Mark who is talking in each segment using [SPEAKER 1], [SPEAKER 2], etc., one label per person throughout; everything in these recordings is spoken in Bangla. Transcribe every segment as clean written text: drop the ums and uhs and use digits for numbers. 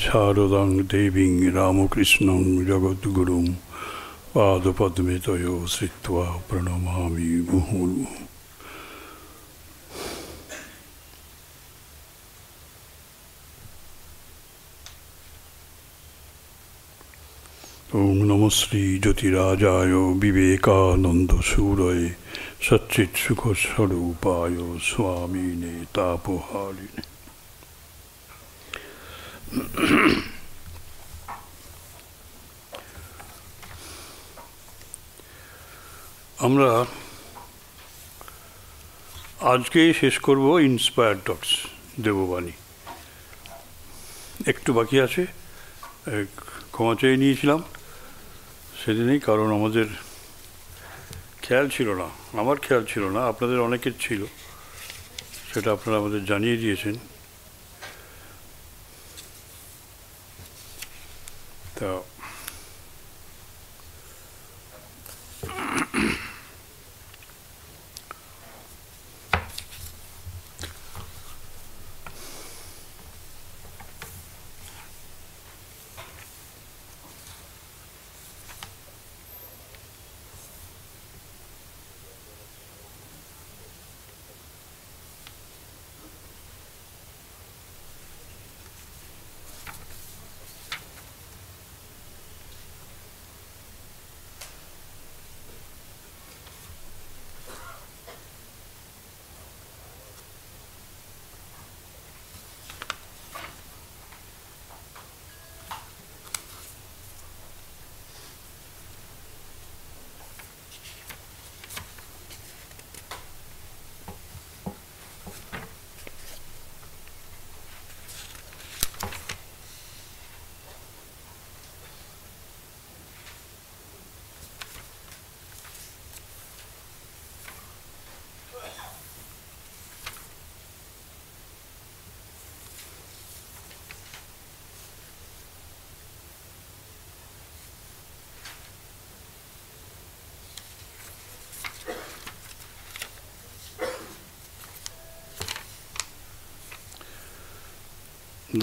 [SPEAKER 1] শারদাং দেবীং রামকৃষ্ণং জগদ্গুরুং পাদপদ্মে তয়ো শ্রিত্বা প্রণমামি মুহুর্মুহুঃ। ওম নমঃ শ্রী জ্যোতিরাজায় বিবেকানন্দ সুরয়ে সচ্চিৎ সুখ স্বরূপায় স্বামিনে তাপহারিণে। আমরা আজকেই শেষ করব ইন্সপায়ার্ড টকস দেববাণী। একটু বাকি আছে, ক্ষমা চেয়ে নিয়েছিলাম সেদিনেই, কারণ আমাদের খেয়াল ছিল না, আমার খেয়াল ছিল না, আপনাদের অনেকের ছিল, সেটা আপনারা আমাদের জানিয়ে দিয়েছেন। তা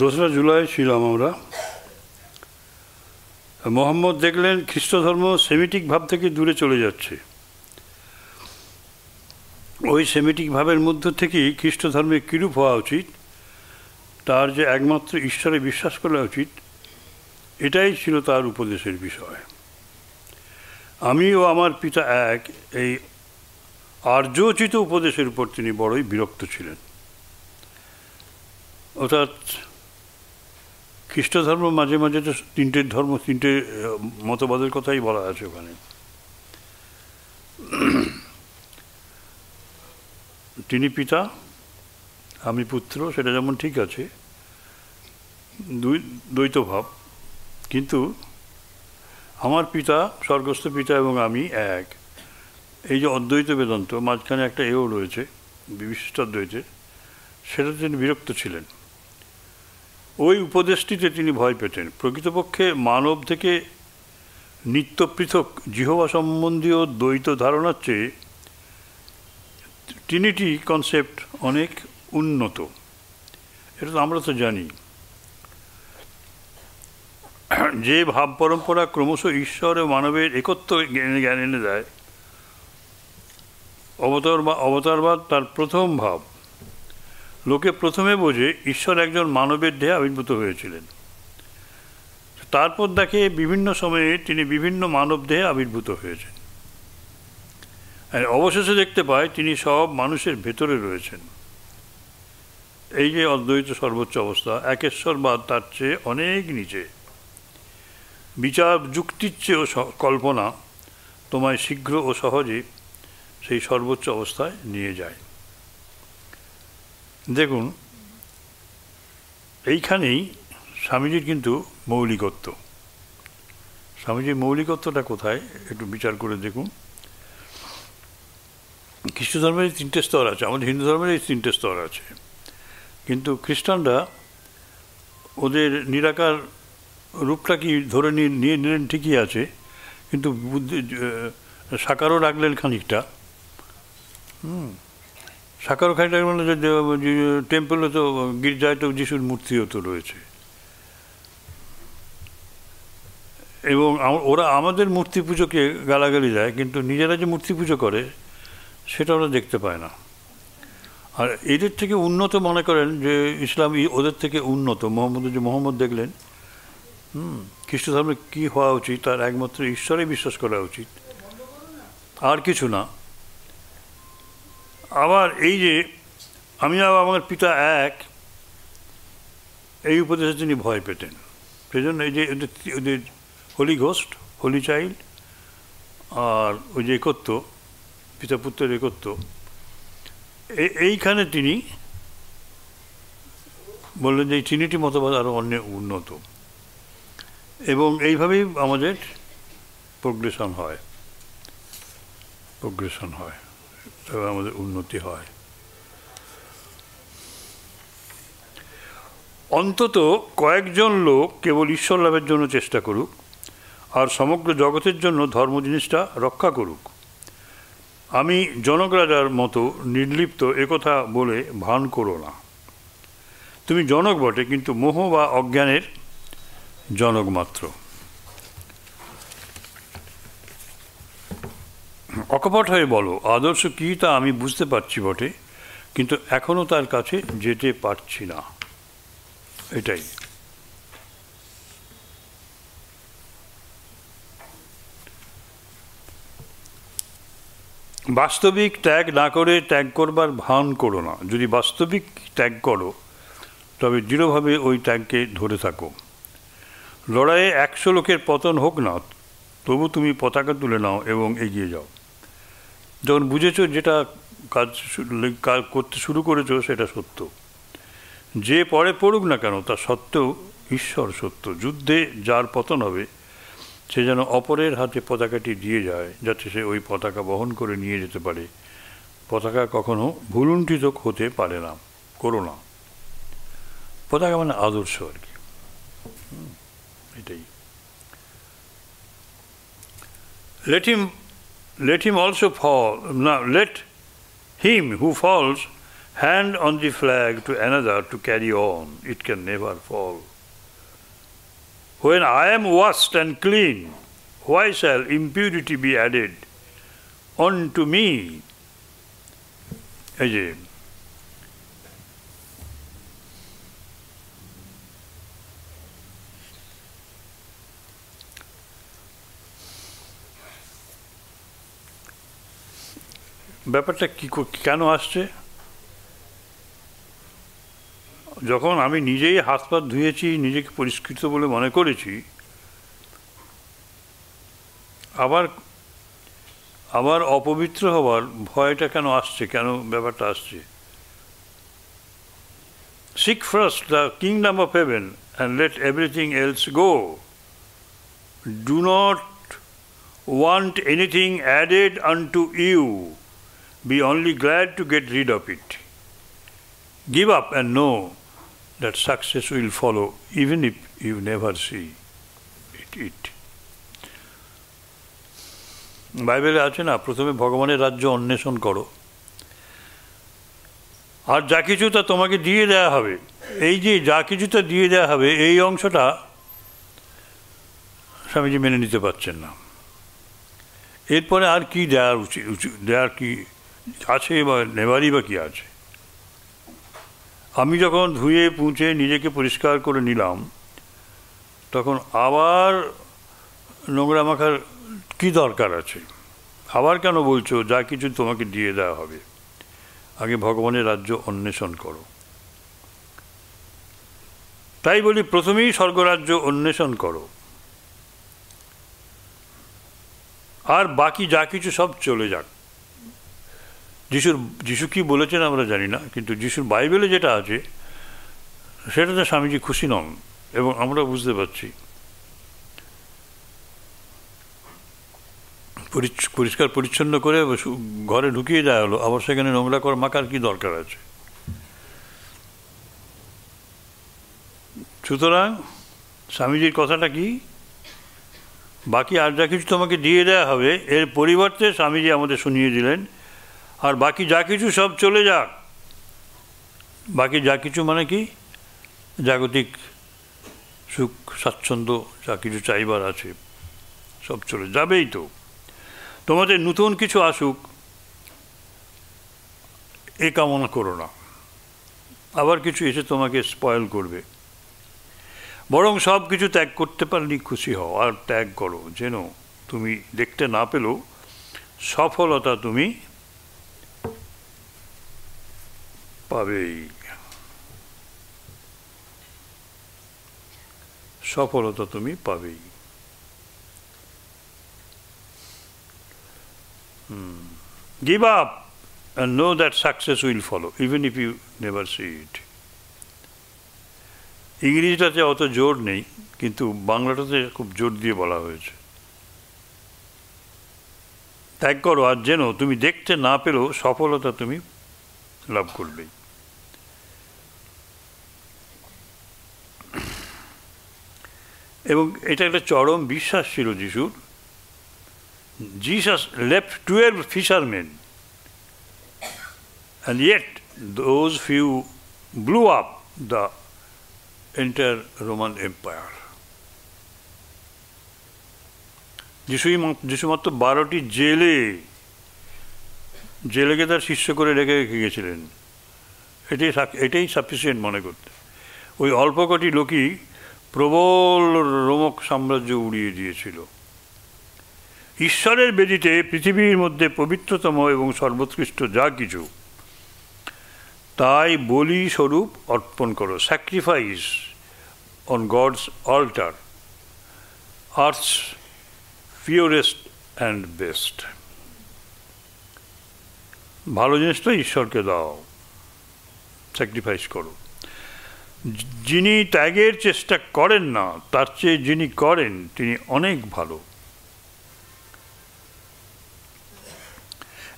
[SPEAKER 1] দোসরা জুলাই ছিলাম আমরা। মোহাম্মদ দেখলেন খ্রিস্ট ধর্ম সেমিটিক ভাব থেকে দূরে চলে যাচ্ছে। ওই সেমিটিক ভাবের মধ্য থেকেই খ্রিস্ট ধর্মে কীরূপ হওয়া উচিত, তার যে একমাত্র ঈশ্বরে বিশ্বাস করা উচিত, এটাই ছিল তার উপদেশের বিষয়। আমি ও আমার পিতা এক, এই আর্যোচিত উপদেশের উপর তিনি বড়ই বিরক্ত ছিলেন। অর্থাৎ খ্রিস্ট ধর্ম মাঝে মাঝে তো তিনটে মতবাদের কথাই বলা আছে ওখানে। তিনি পিতা, আমি পুত্র, সেটা যেমন ঠিক আছে, দ্বৈত ভাব, কিন্তু আমার পিতা, স্বর্গস্থ পিতা এবং আমি এক, এই যে অদ্বৈত বেদান্ত, মাঝখানে একটা এও রয়েছে বিশিষ্টাদ্বৈতের, সেটা তিনি বিরক্ত ছিলেন। ওই উপদেশটিতে তিনি ভয় পেতেন। প্রকৃতপক্ষে মানব থেকে নিত্য পৃথক জিহবা সম্বন্ধীয় দ্বৈত ধারণার চেয়ে ট্রিনিটি কনসেপ্ট অনেক উন্নত। এটা তো আমরা তো জানি। যে ভাব পরম্পরা ক্রমশ ঈশ্বর ও মানবের একত্ব জ্ঞান এনে দেয়, অবতারবাদ তার প্রথম ভাব। লোকে প্রথমে বোঝে ঈশ্বর একজন মানবের দেহে আবির্ভূত হয়েছিলেন, তারপর দেখে বিভিন্ন সময়ে তিনি বিভিন্ন মানব দেহে আবির্ভূত হয়েছেন, আর অবশেষে দেখতে পায় তিনি সব মানুষের ভেতরে রয়েছেন। এই যে অদ্বৈত সর্বোচ্চ অবস্থা, একেশ্বরবাদ তার চেয়ে অনেক নিচে। বিচার যুক্তির চেয়েও কল্পনা তোমায় শীঘ্র ও সহজে সেই সর্বোচ্চ অবস্থায় নিয়ে যায়। দেখুন, এইখানেই স্বামীজির কিন্তু মৌলিকত্ব। স্বামীজির মৌলিকত্বটা কোথায় একটু বিচার করে দেখুন। খ্রিস্ট ধর্মের তিনটে স্তর আছে, আমাদের হিন্দু ধর্মের এই তিনটে স্তর আছে, কিন্তু খ্রিস্টানরা ওদের নিরাকার রূপটা কি ধরে নিয়ে নিলেন, ঠিকই আছে, কিন্তু বুদ্ধি সাকারও রাখলেন খানিকটা। সাকারও খানিকটা মানে টেম্পলে তো গির্জায় তো যিশুর মূর্তিও তো রয়েছে। এবং ওরা আমাদের মূর্তি পুজোকে গালাগালি দেয়, কিন্তু নিজেরা যে মূর্তি পুজো করে সেটা ওরা দেখতে পায় না। আর এদের থেকে উন্নত মনে করেন যে ইসলাম ওদের থেকে উন্নত। মোহাম্মদ দেখলেন খ্রিস্ট ধর্মে কী হওয়া উচিত, তার একমাত্র ঈশ্বরে বিশ্বাস করা উচিত, আর কিছু না। আবার এই যে আমি আমার পিতা এক, এই উপদেশে তিনি ভয় পেতেন। সেই জন্য এই যে ওদের হোলি ঘোস্ট, হোলি চাইল্ড, আর ওই যে একত্ব, পিতা পুত্রের একত্ব, এইখানে তিনি বললেন যে এই ট্রিনিটি মতবাদ আরও অনেক উন্নত, এবং এইভাবেই আমাদের প্রোগ্রেশন হয়, তবে আমাদের উন্নতি হয়। অন্তত কয়েকজন লোক কেবল ঈশ্বর লাভের জন্য চেষ্টা করুক, আর সমগ্র জগতের জন্য ধর্ম জিনিসটা রক্ষা করুক। আমি জনক রাজার মতো নির্লিপ্ত একথা বলে ভান করো না। তুমি জনক বটে, কিন্তু মোহ বা অজ্ঞানের জনক মাত্র। অকপট হয়ে বলো, আদর্শ কী তা আমি বুঝতে পারছি বটে, কিন্তু এখনও তার কাছে যেতে পারছি না। এটাই বাস্তবিক ত্যাগ না করে ত্যাগ করবার ভান করো না। যদি বাস্তবিক ত্যাগ করো তবে দৃঢ়ভাবে ওই ত্যাগকে ধরে থাকো। লড়াইয়ে 100 লোকের পতন হোক না, তবু তুমি পতাকা তুলে নাও এবং এগিয়ে যাও। যখন বুঝেছো যেটা কাজ করতে শুরু করেছো সেটা সত্য, যে পরে পড়ুক না কেন তা সত্ত্বেও ঈশ্বর সত্য। যুদ্ধে যার পতন হবে সে যেন অপরের হাতে পতাকাটি দিয়ে যায়, যাতে সে ওই পতাকা বহন করে নিয়ে যেতে পারে। পতাকা কখনো ভুলুণ্ঠিত হতে পারে না, করো না। পতাকা মানে আদর্শ আর কি, এটাই। let him also fall. Now let him who falls hand on the flag to another to carry on. It can never fall. When I am washed and clean, why shall impurity be added unto me? এই যে ব্যাপারটা কেন আসছে? যখন আমি নিজেই হাত পা ধুয়েছি, নিজেকে পরিষ্কৃত বলে মনে করেছি, আবার অপবিত্র হওয়ার ভয়টা কেন আসছে? কেন ব্যাপারটা আসছে? Seek first the kingdom of heaven and let everything else go. Do not want anything added unto you. Be only glad to get rid of it. Give up and know that success will follow even if you never see it. বাইবেলে আছে না, প্রথমে ভগবানের রাজ্য অন্বেষণ করো, আর যা কিছু তা তোমাকে দিয়ে দেওয়া হবে। এই যে যা কিছু তা দিয়ে দেওয়া হবে, এই অংশটা স্বামীজি মেনে নিতে পারছেন না। এরপরে আর কি দেওয়ার দেওয়ার কি আছে বা নেবারই বা কি আছে? আমি যখন ধুয়ে পুঁছে নিজেকে পরিষ্কার করে নিলাম, তখন আবার নোংরা মাখার কি দরকার আছে? আবার কেন বলছো যা কিছু তোমাকে দিয়ে দেওয়া হবে? আগে ভগবানের রাজ্য অন্বেষণ করো। তাই বলি, প্রথমেই স্বর্গরাজ্য অন্বেষণ করো, আর বাকি যা কিছু সব চলে যাক। যিশু কি বলেছেন আমরা জানি না, কিন্তু যিশুর বাইবেলে যেটা আছে সেটাতে স্বামীজি খুশি নন, এবং আমরা বুঝতে পারছি। পরিষ্কার পরিচ্ছন্ন করে ঘরে ঢুকিয়ে দেওয়া হলো, আবার সেখানে নোংরা করে মাখার কি দরকার আছে? সুতরাং স্বামীজির কথাটা কি? বাকি আর যা কিছু তোমাকে দিয়ে দেওয়া হবে, এর পরিবর্তে স্বামীজি আমাদের শুনিয়ে দিলেন, আর বাকি যা কিছু সব চলে যাক। বাকি যা কিছু মানে কি? জাগতিক সুখ স্বাচ্ছন্দ্য যা কিছু চাইবার আছে, সব চলে যাবেই। তো তোমাদের নতুন কিছু আসুক এ কামনা করো না, আবার কিছু এসে তোমাকে স্পয়েল করবে। বরং সব কিছু ত্যাগ করতে পারলেই খুশি হও, আর ত্যাগ করো যেন তুমি দেখতে না পেলেও সফলতা তুমি পাবেই। সফলতা তুমি পাবেই। Give up and know that success will follow, even if you never see it. ইংরেজিটাতে অত জোর নেই, কিন্তু বাংলাটাতে খুব জোর দিয়ে বলা হয়েছে। ত্যাগ করো আর যেন তুমি দেখতে না পেলেও সফলতা তুমি লাভ করবেই। এবং এটা একটা চরম বিশ্বাস ছিল যিশুর। Jesus left 12 fishermen, and yet those few blew up the entire Roman Empire. যিশু মাত্র 12টি জেলেকে তার শিষ্য করে রেখে গেছিলেন। এটাই সাফিসিয়েন্ট মনে করতে। ওই অল্প কটি লোকই প্রবল রোমক সাম্রাজ্য উড়িয়ে দিয়েছিল। ঈশ্বরের বেদিতে পৃথিবীর মধ্যে পবিত্রতম এবং সর্বোৎকৃষ্ট যা কিছু, তাই বলি স্বরূপ অর্পণ করো। Sacrifice on God's altar, earth's purest and best. ভালো জিনিসটা ঈশ্বরকে দাও, স্যাক্রিফাইস করো। যিনি ত্যাগের চেষ্টা করেন না, তার চেয়ে যিনি করেন তিনি অনেক ভালো।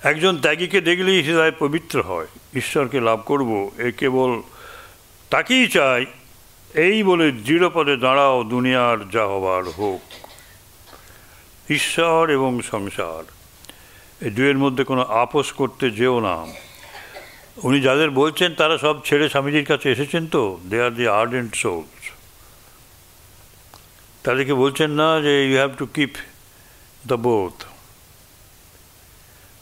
[SPEAKER 1] একজন ত্যাগীকে দেখলেই হৃদয় পবিত্র হয়। ঈশ্বরকে লাভ করব এ কেবল তাকেই চাই, এই বলে দৃঢ়পদে দাঁড়াও, দুনিয়ার যা হবার হোক। ঈশ্বর এবং সংসার এই দুয়ের মধ্যে কোনো আপোষ করতে যেও না। উনি যাদের বলছেন তারা সব ছেড়ে স্বামীজির কাছে এসেছেন, তো দে আর দি আর্ডেন্ট সোলস। তাদেরকে বলছেন না যে you have to keep the both.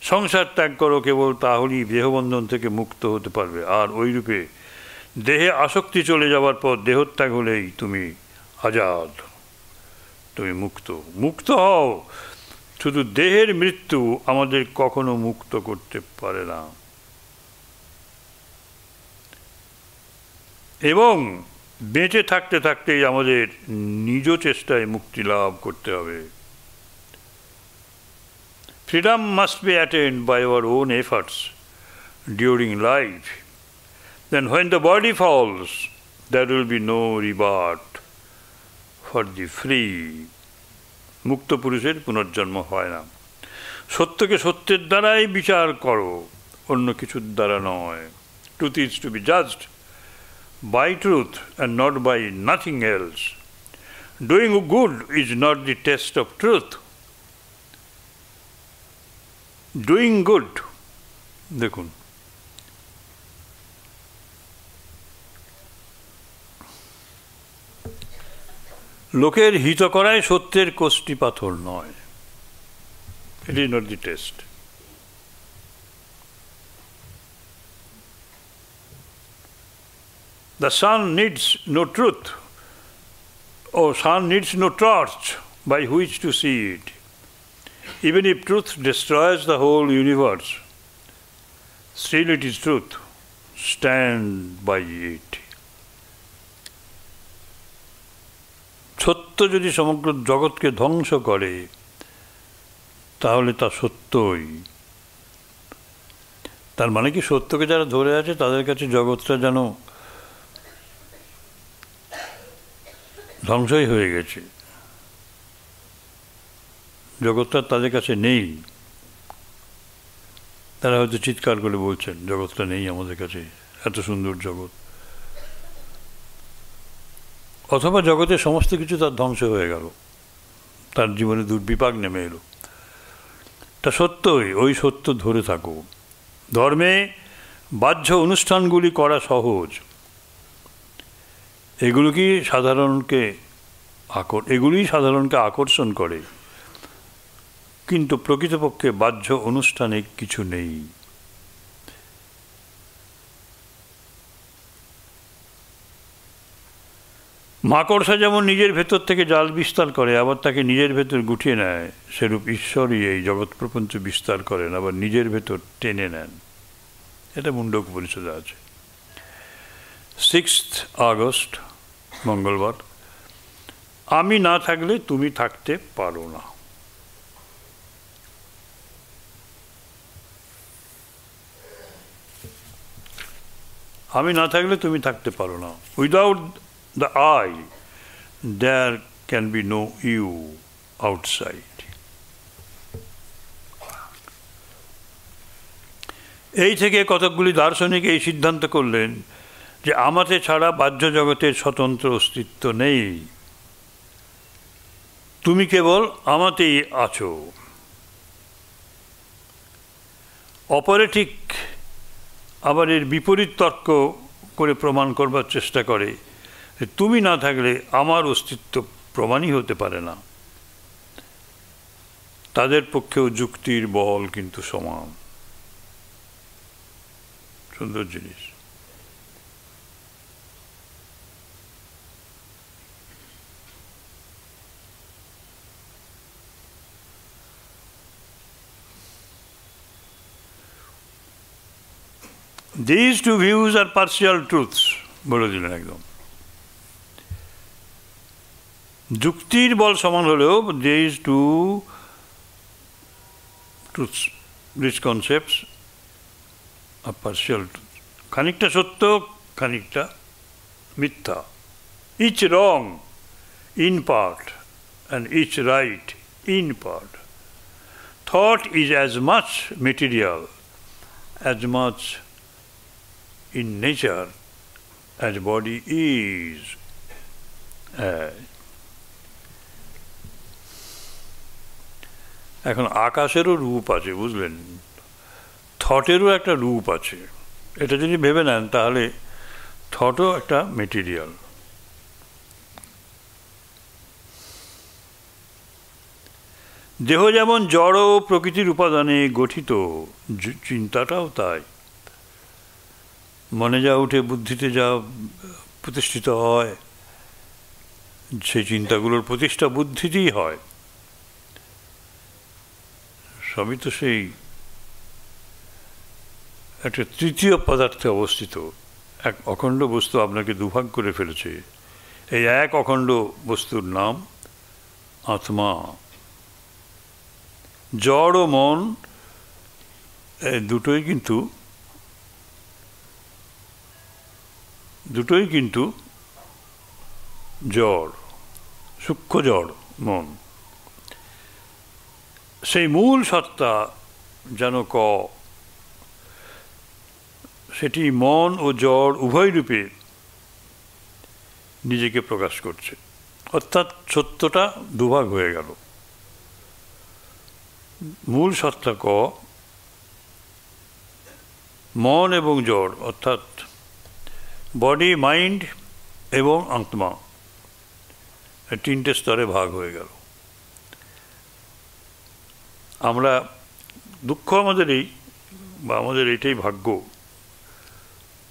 [SPEAKER 1] সংসার ত্যাগ করো কেবল, তাহলেই দেহবন্ধন থেকে মুক্ত হতে পারবে। আর ওই রূপে দেহে আসক্তি চলে যাওয়ার পর দেহত্যাগ হলেই তুমি আজাদ, তুমি মুক্ত। মুক্ত হও। শুধু দেহের মৃত্যু আমাদের কখনো মুক্ত করতে পারে না। এবং বেঁচে থাকতে থাকতেই আমাদের নিজ চেষ্টায় মুক্তি লাভ করতে হবে। Freedom must be attained by our own efforts during life. Then when the body falls, there will be no reward for the free. মুক্ত পুরুষের পুনর্জন্ম হয় না। সত্যকে সত্যের দ্বারাই বিচার করো, অন্য কিছুর দ্বারা নয়। Truth is to be judged by truth and not by nothing else. Doing good is not the test of truth. Doing good, দেখুন লোকের হিত করাই সত্যের কোষ্ঠী পাথর নয়। It is not the test. The sun needs no truth, ও sun needs no torch by which to see it. Even if truth destroys the whole universe, still it is truth. Stand by it. সত্য যদি সমগ্র জগৎকে ধ্বংস করে তাহলে তা সত্যই। তার মানে কি সত্যকে যারা ধরে আছে তাদের কাছে জগৎটা যেন ধ্বংসই হয়ে গেছে, জগৎটা তাদের কাছে নেই। তারা হয়তো চিৎকার করে বলছেন জগৎটা নেই আমাদের কাছে, এত সুন্দর জগৎ। অথবা জগতের সমস্ত কিছু তার ধ্বংস হয়ে গেল, তার জীবনে দুর্বিপাক নেমে এলো। তা সত্যই, ওই সত্য ধরে থাকো। ধর্মে বাহ্য অনুষ্ঠানগুলি করা সহজ, এগুলোই সাধারণকে আকর্ষণ করে। কিন্তু প্রকৃতপক্ষে বাহ্য অনুষ্ঠানে কিছু নেই। মাকড়সা যেমন নিজের ভেতর থেকে জাল বিস্তার করে, আবার তাকে নিজের ভেতর গুটিয়ে নেয়, সেরূপ ঈশ্বরই এই জগৎ প্রপঞ্চ বিস্তার করেন, আবার নিজের ভেতর টেনে নেন। এটা মুন্ডক উপনিষদে আছে। 6 আগস্ট, মঙ্গলবার। আমি না থাকলে তুমি থাকতে পারো না। আমি না থাকলে তুমি থাকতে পারো না। Without the I there can be no you outside. এই থেকে কতকগুলি দার্শনিক এই সিদ্ধান্ত করলেন যে আমাতে ছাড়া বাহ্য জগতের স্বতন্ত্র অস্তিত্ব নেই, তুমি কেবল আমাতেই আছো। অপরে ঠিক আবার এর বিপরীত তর্ক করে প্রমাণ করবার চেষ্টা করে যে তুমি না থাকলে আমার অস্তিত্ব প্রমাণই হতে পারে না। তাদের পক্ষেও যুক্তির বল কিন্তু সমান। সুন্দর জিনিস। These two views are partial truths, বলে দিলেন একদম। যুক্তির বল সমান হলেও these two truths, these concepts are partial truths. খানিকটা সত্য, খানিকটা মিথ্যা। Each wrong in part and each right in part. Thought is as much material, as much in nature as body is. এখন আকাশেরও রূপ আছে, বুঝলেন, থটেরও একটা রূপ আছে। এটা যদি ভেবে নেন তাহলে থটও একটা মেটেরিয়াল। দেহ যেমন জড় ও প্রকৃতির উপাদানে গঠিত, চিন্তাটাও তাই। মনে যা উঠে, বুদ্ধিতে যা প্রতিষ্ঠিত হয়, সেই চিন্তাগুলোর প্রতিষ্ঠা বুদ্ধিতেই হয়। সবই তো সেই একটা তৃতীয় পদার্থে অবস্থিত। এক অখণ্ড বস্তু আপনাকে দুভাগ করে ফেলেছে। এই এক অখণ্ড বস্তুর নাম আত্মা। জড় ও মন দুটোই কিন্তু জড়, সূক্ষ্ম জড় মন। সেই মূল সত্তা যেন সেটি মন ও জড় উভয় রূপে নিজেকে প্রকাশ করছে। অর্থাৎ সত্যটা দুভাগ হয়ে গেল। মূল সত্তা মন এবং জড়, অর্থাৎ বডি, মাইন্ড এবং আত্মা, তিনটে স্তরে ভাগ হয়ে গেল। আমরা দুঃখ আমাদের এটাই ভাগ্য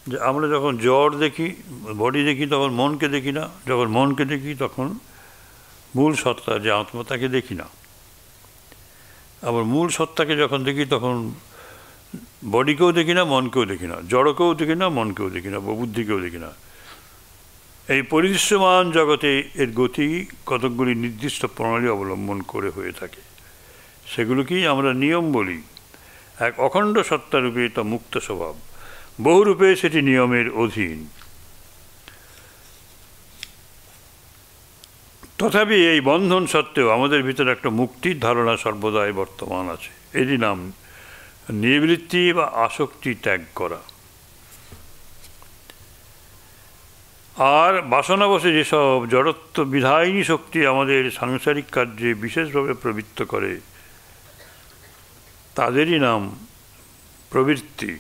[SPEAKER 1] যে আমরা যখন জড় দেখি, বডি দেখি, তখন মনকে দেখি না। যখন মনকে দেখি তখন মূল সত্তা যে আত্মা তাকে দেখি না। আবার মূল সত্তাকে যখন দেখি তখন বডিকেও দেখি না, মনকেও দেখি না, জড়কেও দেখি না, মনকেও দেখি না, বুদ্ধিকেও দেখি না। এই পরিদৃশ্যমান জগতে এর গতি কতকগুলি নির্দিষ্ট প্রণালী অবলম্বন করে হয়ে থাকে। সেগুলোকেই আমরা নিয়ম বলি। এক অখণ্ড সত্তারূপে তা মুক্ত স্বভাব, বহুরূপে সেটি নিয়মের অধীন। তথাপি এই বন্ধন সত্ত্বেও আমাদের ভিতরে একটা মুক্তির ধারণা সর্বদাই বর্তমান আছে। এরই নাম নিবৃত্তি বা আসক্তি ত্যাগ করা। আর বাসনাবশে যেসব জড়ত্ব বিধায়িনী শক্তি আমাদের সাংসারিক কার্যে বিশেষভাবে প্রবৃত্ত করে, তাদেরই নাম প্রবৃত্তি।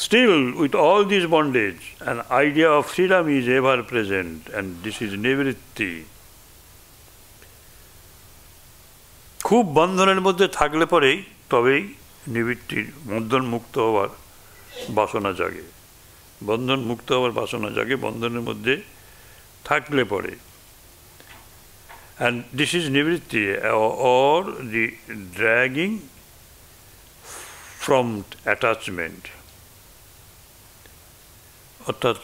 [SPEAKER 1] Still, with all this bondage, an idea of freedom is ever present, and this is nivritti. খুব বন্ধনের মধ্যে থাকলে পরেই তবেই নিবৃত্তির বন্ধন মুক্ত হওয়ার বাসনা জাগে। বন্ধন মুক্ত হওয়ার বাসনা জাগে বন্ধনের মধ্যে থাকলে পরে। And this is nivritti, or the dragging from attachment. অর্থাৎ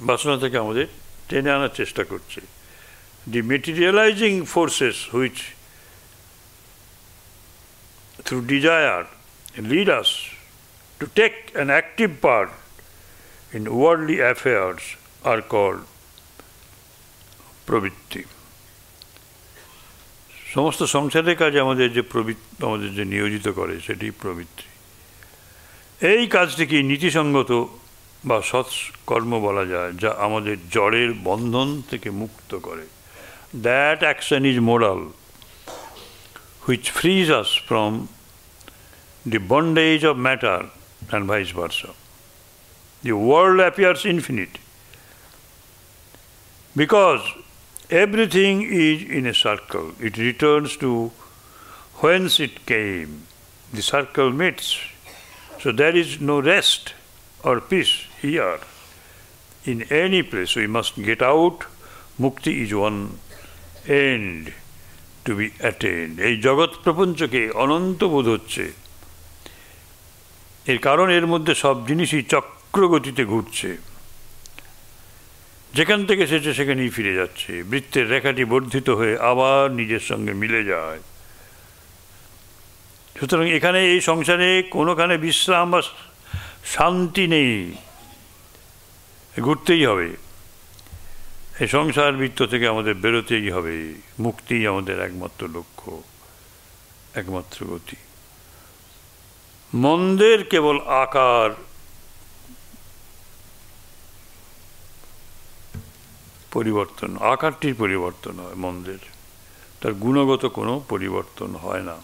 [SPEAKER 1] বাসনা থেকে আমাদের টেনে আনার চেষ্টা করছে। The materializing forces which through desire lead us to take an active part in worldly affairs are called প্রবৃত্তি। সমস্ত সংসারের কাজে আমাদের যে নিয়োজিত করে সেটি প্রবৃত্তি। এই কাজটিকে নীতিসঙ্গত বা সৎকর্ম বলা যায়, যা আমাদের জড়ের বন্ধন থেকে মুক্ত করে। That action is moral, which frees us from the bondage of matter and vice versa. The world appears infinite because everything is in a circle. It returns to whence it came. The circle meets. So there is no rest or peace here. In any place we must get out. Mukti is one end to be attained. এই জগৎ প্রপঞ্চকে অনন্ত বোধ হচ্ছে, এর কারণ এর মধ্যে সব জিনিসই চক্রগতিতে ঘুরছে। যেখান থেকে এসেছে সেখানেই ফিরে যাচ্ছে। বৃত্তের রেখাটি বর্ধিত হয়ে আবার নিজের সঙ্গে মিলে যায়। সুতরাং এখানে এই সংসারে কোনোখানে বিশ্রাম বা শান্তি নেই, ঘুরতেই হবে। এই সংসার বৃত্ত থেকে আমাদের বেরোতেই হবে। মুক্তিই আমাদের একমাত্র লক্ষ্য, একমাত্র গতি। মন্দের কেবল আকার পরিবর্তন, আকারটির পরিবর্তন হয় মন্দের, তার গুণগত কোনো পরিবর্তন হয় না।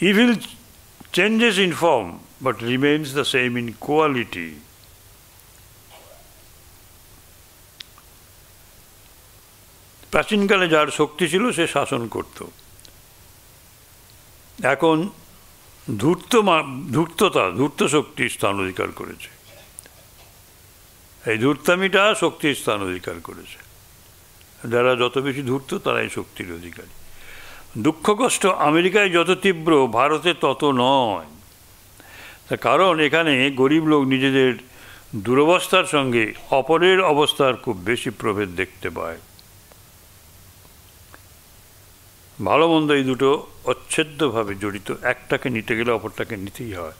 [SPEAKER 1] Evil changes in form but remains the same in quality. প্রাচীনকালে যার শক্তি ছিল সে শাসন করত। এখন ধূর্ত শক্তি স্থান অধিকার করেছে। এই ধূর্তামিটা শক্তির স্থান অধিকার করেছে। যারা যত বেশি ধূর্ত তারাই শক্তির অধিকারী। দুঃখ কষ্ট আমেরিকায় যত তীব্র, ভারতে তত নয়। তার কারণ এখানে গরিব লোক নিজেদের দুরবস্থার সঙ্গে অপরের অবস্থার খুব বেশি প্রভেদ দেখতে পায়। ভালো মন্দ এই দুটো অচ্ছেদ্যভাবে জড়িত, একটাকে নিতে গেলে অপরটাকে নিতেই হয়।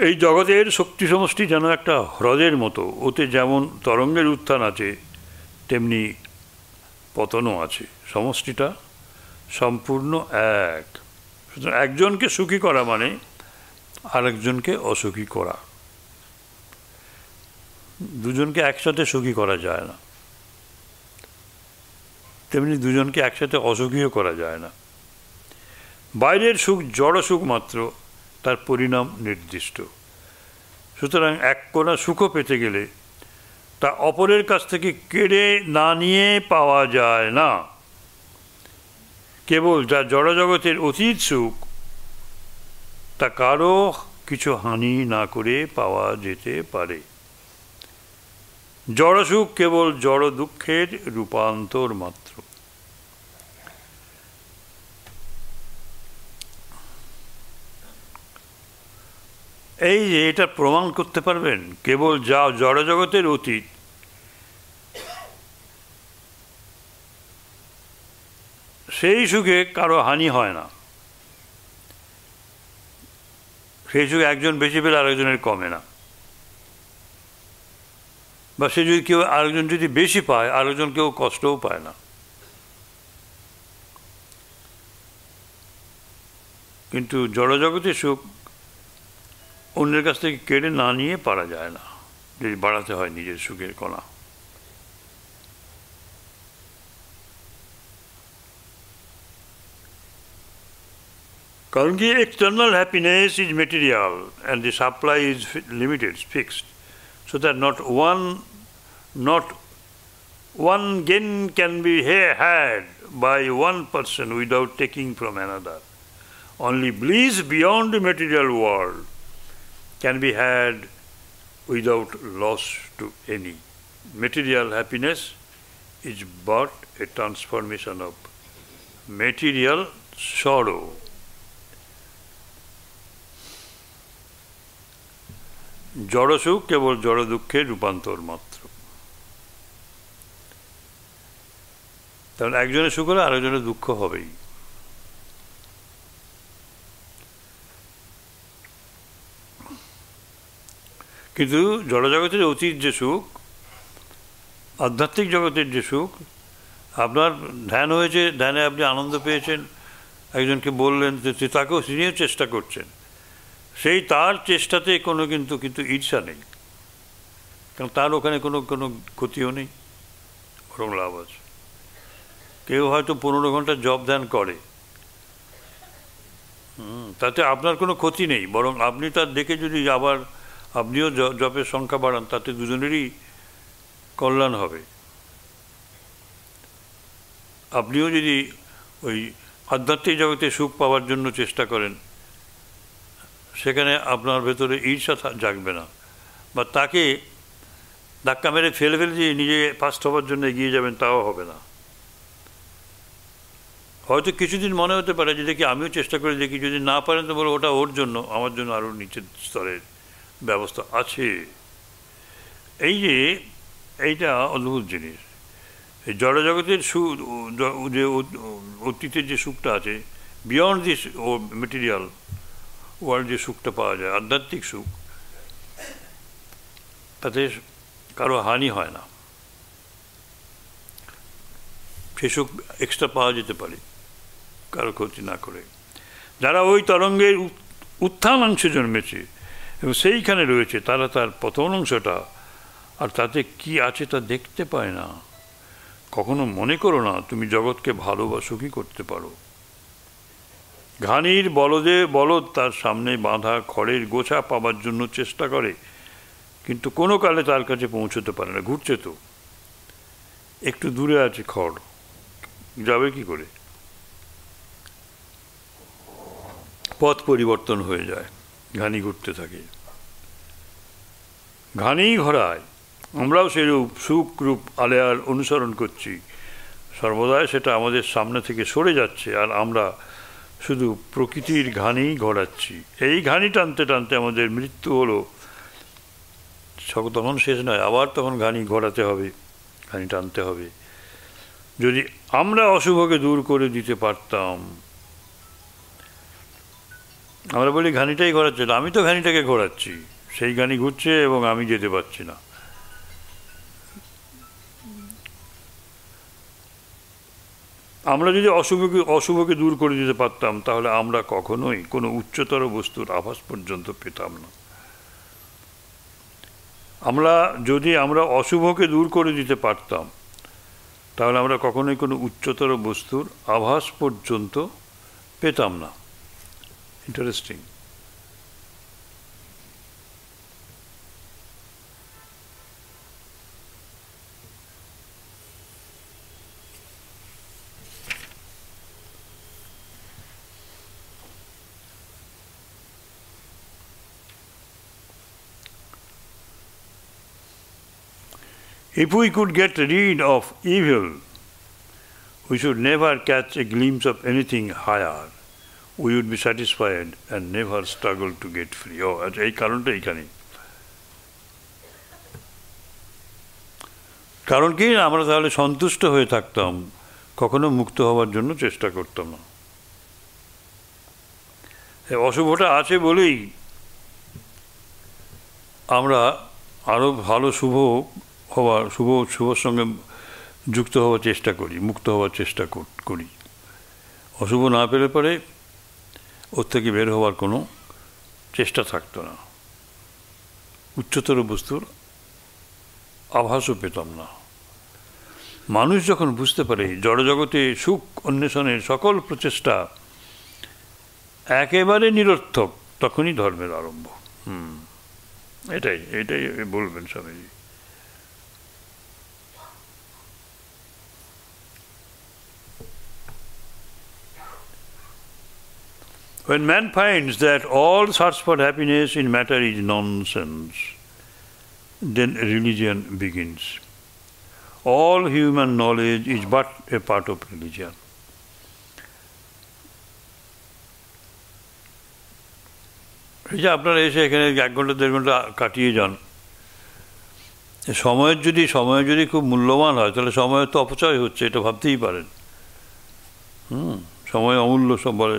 [SPEAKER 1] এই জগতের শক্তি সমষ্টি যেন একটা হ্রদের মতো, ওতে যেমন তরঙ্গের উত্থান আছে তেমনি পতনও আছে। সমষ্টিটা সম্পূর্ণ এক। সুতরাং একজনকে সুখী করা মানে আরেকজনকে অসুখী করা। দুজনকে একসাথে সুখী করা যায় না, তেমনি দুজনকে একসাথে অসুখীও করা যায় না। বাইরের সুখ জড় সুখ মাত্র, তার পরিণাম নির্দিষ্ট। সুতরাং এক কোণা সুখও পেতে গেলে তা অপরের কাছ থেকে কেড়ে না নিয়ে পাওয়া যায় না। কেবল যা জড়জগতের অতীত সুখ, তা কারো কিছু হানি না করে পাওয়া যেতে পারে। জড় সুখ কেবল জড় দুঃখের রূপান্তর মাত্র। এই যে এটা প্রমাণ করতে পারবেন, কেবল যা জড়জগতের অতীত, সেই সুখে কারো হানি হয় না। সেই সুখে একজন বেশি পেলে আরেকজনের কমে না, বা সে যদি কেউ আরেকজন যদি বেশি পায় আরেকজন কেউ কষ্টও পায় না। কিন্তু জড়জগতের সুখ অন্যের কাছ থেকে কেড়ে না নিয়ে পারা যায় না, যদি বাড়াতে হয় নিজের সুখের কণা। কারণ কি external happiness is material and the supply is limited, fixed, so that not one gain can be had by one person without taking from another. Only bliss beyond the material world can be had without loss to any. Material happiness is but a transformation of material sorrow. জড় সুখ কেবল জড় দুঃখের রূপান্তর মাত্র। তাহলে একজনের সুখ হলে আরেকজনের দুঃখ হবেই। কিন্তু জড়জগতের অতীত যে সুখ, আধ্যাত্মিক জগতের যে সুখ, আপনার ধ্যান হয়েছে, ধ্যানে আপনি আনন্দ পেয়েছেন, একজনকে বললেন, তাকেও তিনিও চেষ্টা করছেন, সেই তার চেষ্টাতে কোনো কিন্তু ঈর্ষা নেই, কারণ তার ওখানে কোনো ক্ষতিও নেই, বরং লাভ আছে। কেউ হয়তো 15 ঘন্টা জপ ধ্যান করে, তাতে আপনার কোনো ক্ষতি নেই, বরং আপনি তার দেখে যদি আবার আপনিও জপের সংখ্যা বাড়ান, তাতে দুজনেরই কল্যাণ হবে। আপনিও যদি ওই আধ্যাত্মিক জগতে সুখ পাওয়ার জন্য চেষ্টা করেন, সেখানে আপনার ভেতরে ঈর্ষা জাগবে না, বা তাকে ধাক্কা মেরে ফেলে দিয়ে নিজে ফার্স্ট হওয়ার জন্য এগিয়ে যাবেন, তাও হবে না। হয়তো কিছুদিন মনে হতে পারে যে দেখি আমিও চেষ্টা করে দেখি, যদি না পারেন তো বলো ওটা ওর জন্য, আমার জন্য আরও নিচের স্তরের ব্যবস্থা আছে। এই যে এইটা অদ্ভুত জিনিস, এই জড়জগতের যে অতীতের যে সুখটা আছে, বিয়ন্ড দিস মেটেরিয়াল ওয়ার্ল্ড যে সুখটা পাওয়া যায়, আধ্যাত্মিক সুখ, তাতে কারো হানি হয় না, সে সুখ এক্সট্রা পাওয়া যেতে পারে কারো ক্ষতি না করে। যারা ওই তরঙ্গের উত্থান অংশে জন্মেছে এবং সেইখানে রয়েছে, তারা তার পতন অংশটা আর তাতে কি আছে তা দেখতে পায় না। কখনো মনে করো না তুমি জগৎকে ভালো বা সুখী করতে পারো। ঘানির বলদ তার সামনে বাঁধা খড়ের গোছা পাবার জন্য চেষ্টা করে, কিন্তু কোনো কালে তার কাছে পৌঁছতে পারে না। ঘুরছে তো, একটু দূরে আছে খড়, যাবে কি করে? পথ পরিবর্তন হয়ে যায়, ঘানি ঘুরতে থাকে, ঘানিই ঘোরায়। আমরাও সেরূপ সুখ রূপ আলেয়ার অনুসরণ করছি, সর্বদাই সেটা আমাদের সামনে থেকে সরে যাচ্ছে, আর আমরা শুধু প্রকৃতির ঘানিই ঘোরাচ্ছি। এই ঘানি টানতে টানতে আমাদের মৃত্যু হলো, তখন শেষ নয়, আবার তখন ঘানি ঘোরাতে হবে, ঘানি টানতে হবে। যদি আমরা অশুভকে দূর করে দিতে পারতাম, আমরা বলি ঘানিটাই ঘোরাচ্ছে, আমি তো ঘানিটাকে ঘোরাচ্ছি, সেই ঘানি ঘুরছে এবং আমি যেতে পারছি না। আমরা যদি অশুভকে দূর করে দিতে পারতাম, তাহলে আমরা কখনোই কোনো উচ্চতর বস্তুর আভাস পর্যন্ত পেতাম না। যদি আমরা অশুভকে দূর করে দিতে পারতাম, তাহলে আমরা কখনোই কোনো উচ্চতর বস্তুর আভাস পর্যন্ত পেতাম না। Interesting. If we could get rid of evil, we should never catch a glimpse of anything higher. We would be satisfied and never struggle to get free. এই কারণটা এইখানে। কারণ কি, আমরা তাহলে সন্তুষ্ট হয়ে থাকতাম, কখনো মুক্ত হওয়ার জন্য চেষ্টা করতাম না। অশুভটা আছে বলেই আমরা আরও ভালো শুভর সঙ্গে যুক্ত হওয়ার চেষ্টা করি, মুক্ত হওয়ার চেষ্টা করি। অশুভ না পেলে পরে ওর থেকে বের হওয়ার কোনো চেষ্টা থাকতো না, উচ্চতর বস্তুর আভাসও পেতাম না। মানুষ যখন বুঝতে পারে জড়জগতে সুখ অন্বেষণের সকল প্রচেষ্টা একেবারে নিরর্থক, তখনই ধর্মের আরম্ভ। এটাই এটাই বলবেন Swamiji. When man finds that all search for happiness in matter is nonsense, then religion begins. All human knowledge is but a part of religion. এই যে আপনারা এসে এখানে 1 ঘন্টা 1.5 ঘন্টা কাটিয়ে যান, সময় যদি খুব মূল্যবান হয় তাহলে সময়ের তো অপচয় হচ্ছে, এটা ভাবতেই পারেন। সময় অমূল্য সব বলে,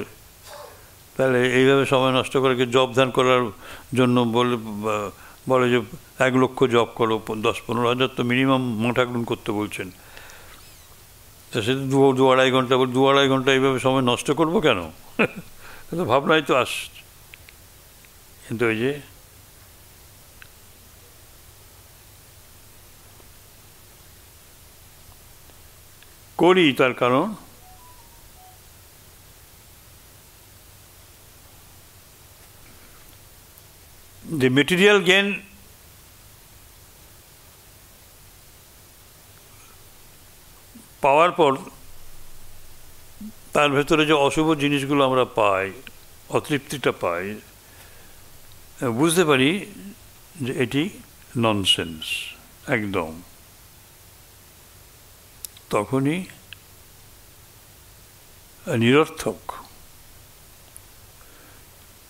[SPEAKER 1] তাহলে এইভাবে সময় নষ্ট করে জব ধ্যান করার জন্য বলে যে 1 লক্ষ জব করো, 10-15 হাজার তো মিনিমাম মাঠাগুন করতে বলছেন। তা সে তো 2-2.5 ঘন্টা 2-2.5 ঘন্টা এইভাবে সময় নষ্ট করবো কেন? তো ভাবনাই তো আসছে। কিন্তু ওই যে করি, তার কারণ the material gain পাওয়ার পর তার ভেতরে যে অশুভ জিনিসগুলো আমরা পাই, অতৃপ্তিটা পাই, বুঝতে পারি যে এটি ননসেন্স একদম। তখনই নিরর্থক,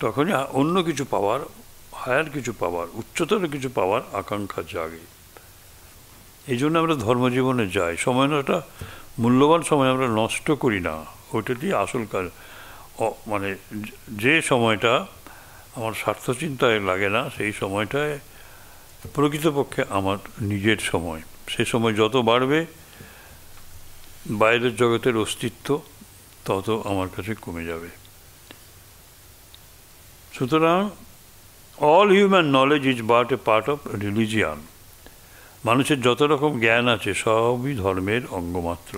[SPEAKER 1] তখনই অন্য কিছু পাওয়ার, হায়ার কিছু পাওয়ার, উচ্চতর কিছু পাওয়ার আকাঙ্ক্ষা জাগে। এই জন্য আমরা ধর্মজীবনে যাই। সময়টা মূল্যবান সময় আমরা নষ্ট করি না, ওইটাই আসল কাজ। মানে যে সময়টা আমার স্বার্থ চিন্তায় লাগে না, সেই সময়টায় প্রকৃতপক্ষে আমার নিজের সময়। সে সময় যত বাড়বে বাইরের জগতের অস্তিত্ব তত আমার কাছে কমে যাবে। সুতরাং all human knowledge is but A part of religion. মানুষের যত রকম জ্ঞান আছে সবই ধর্মের অঙ্গমাত্র।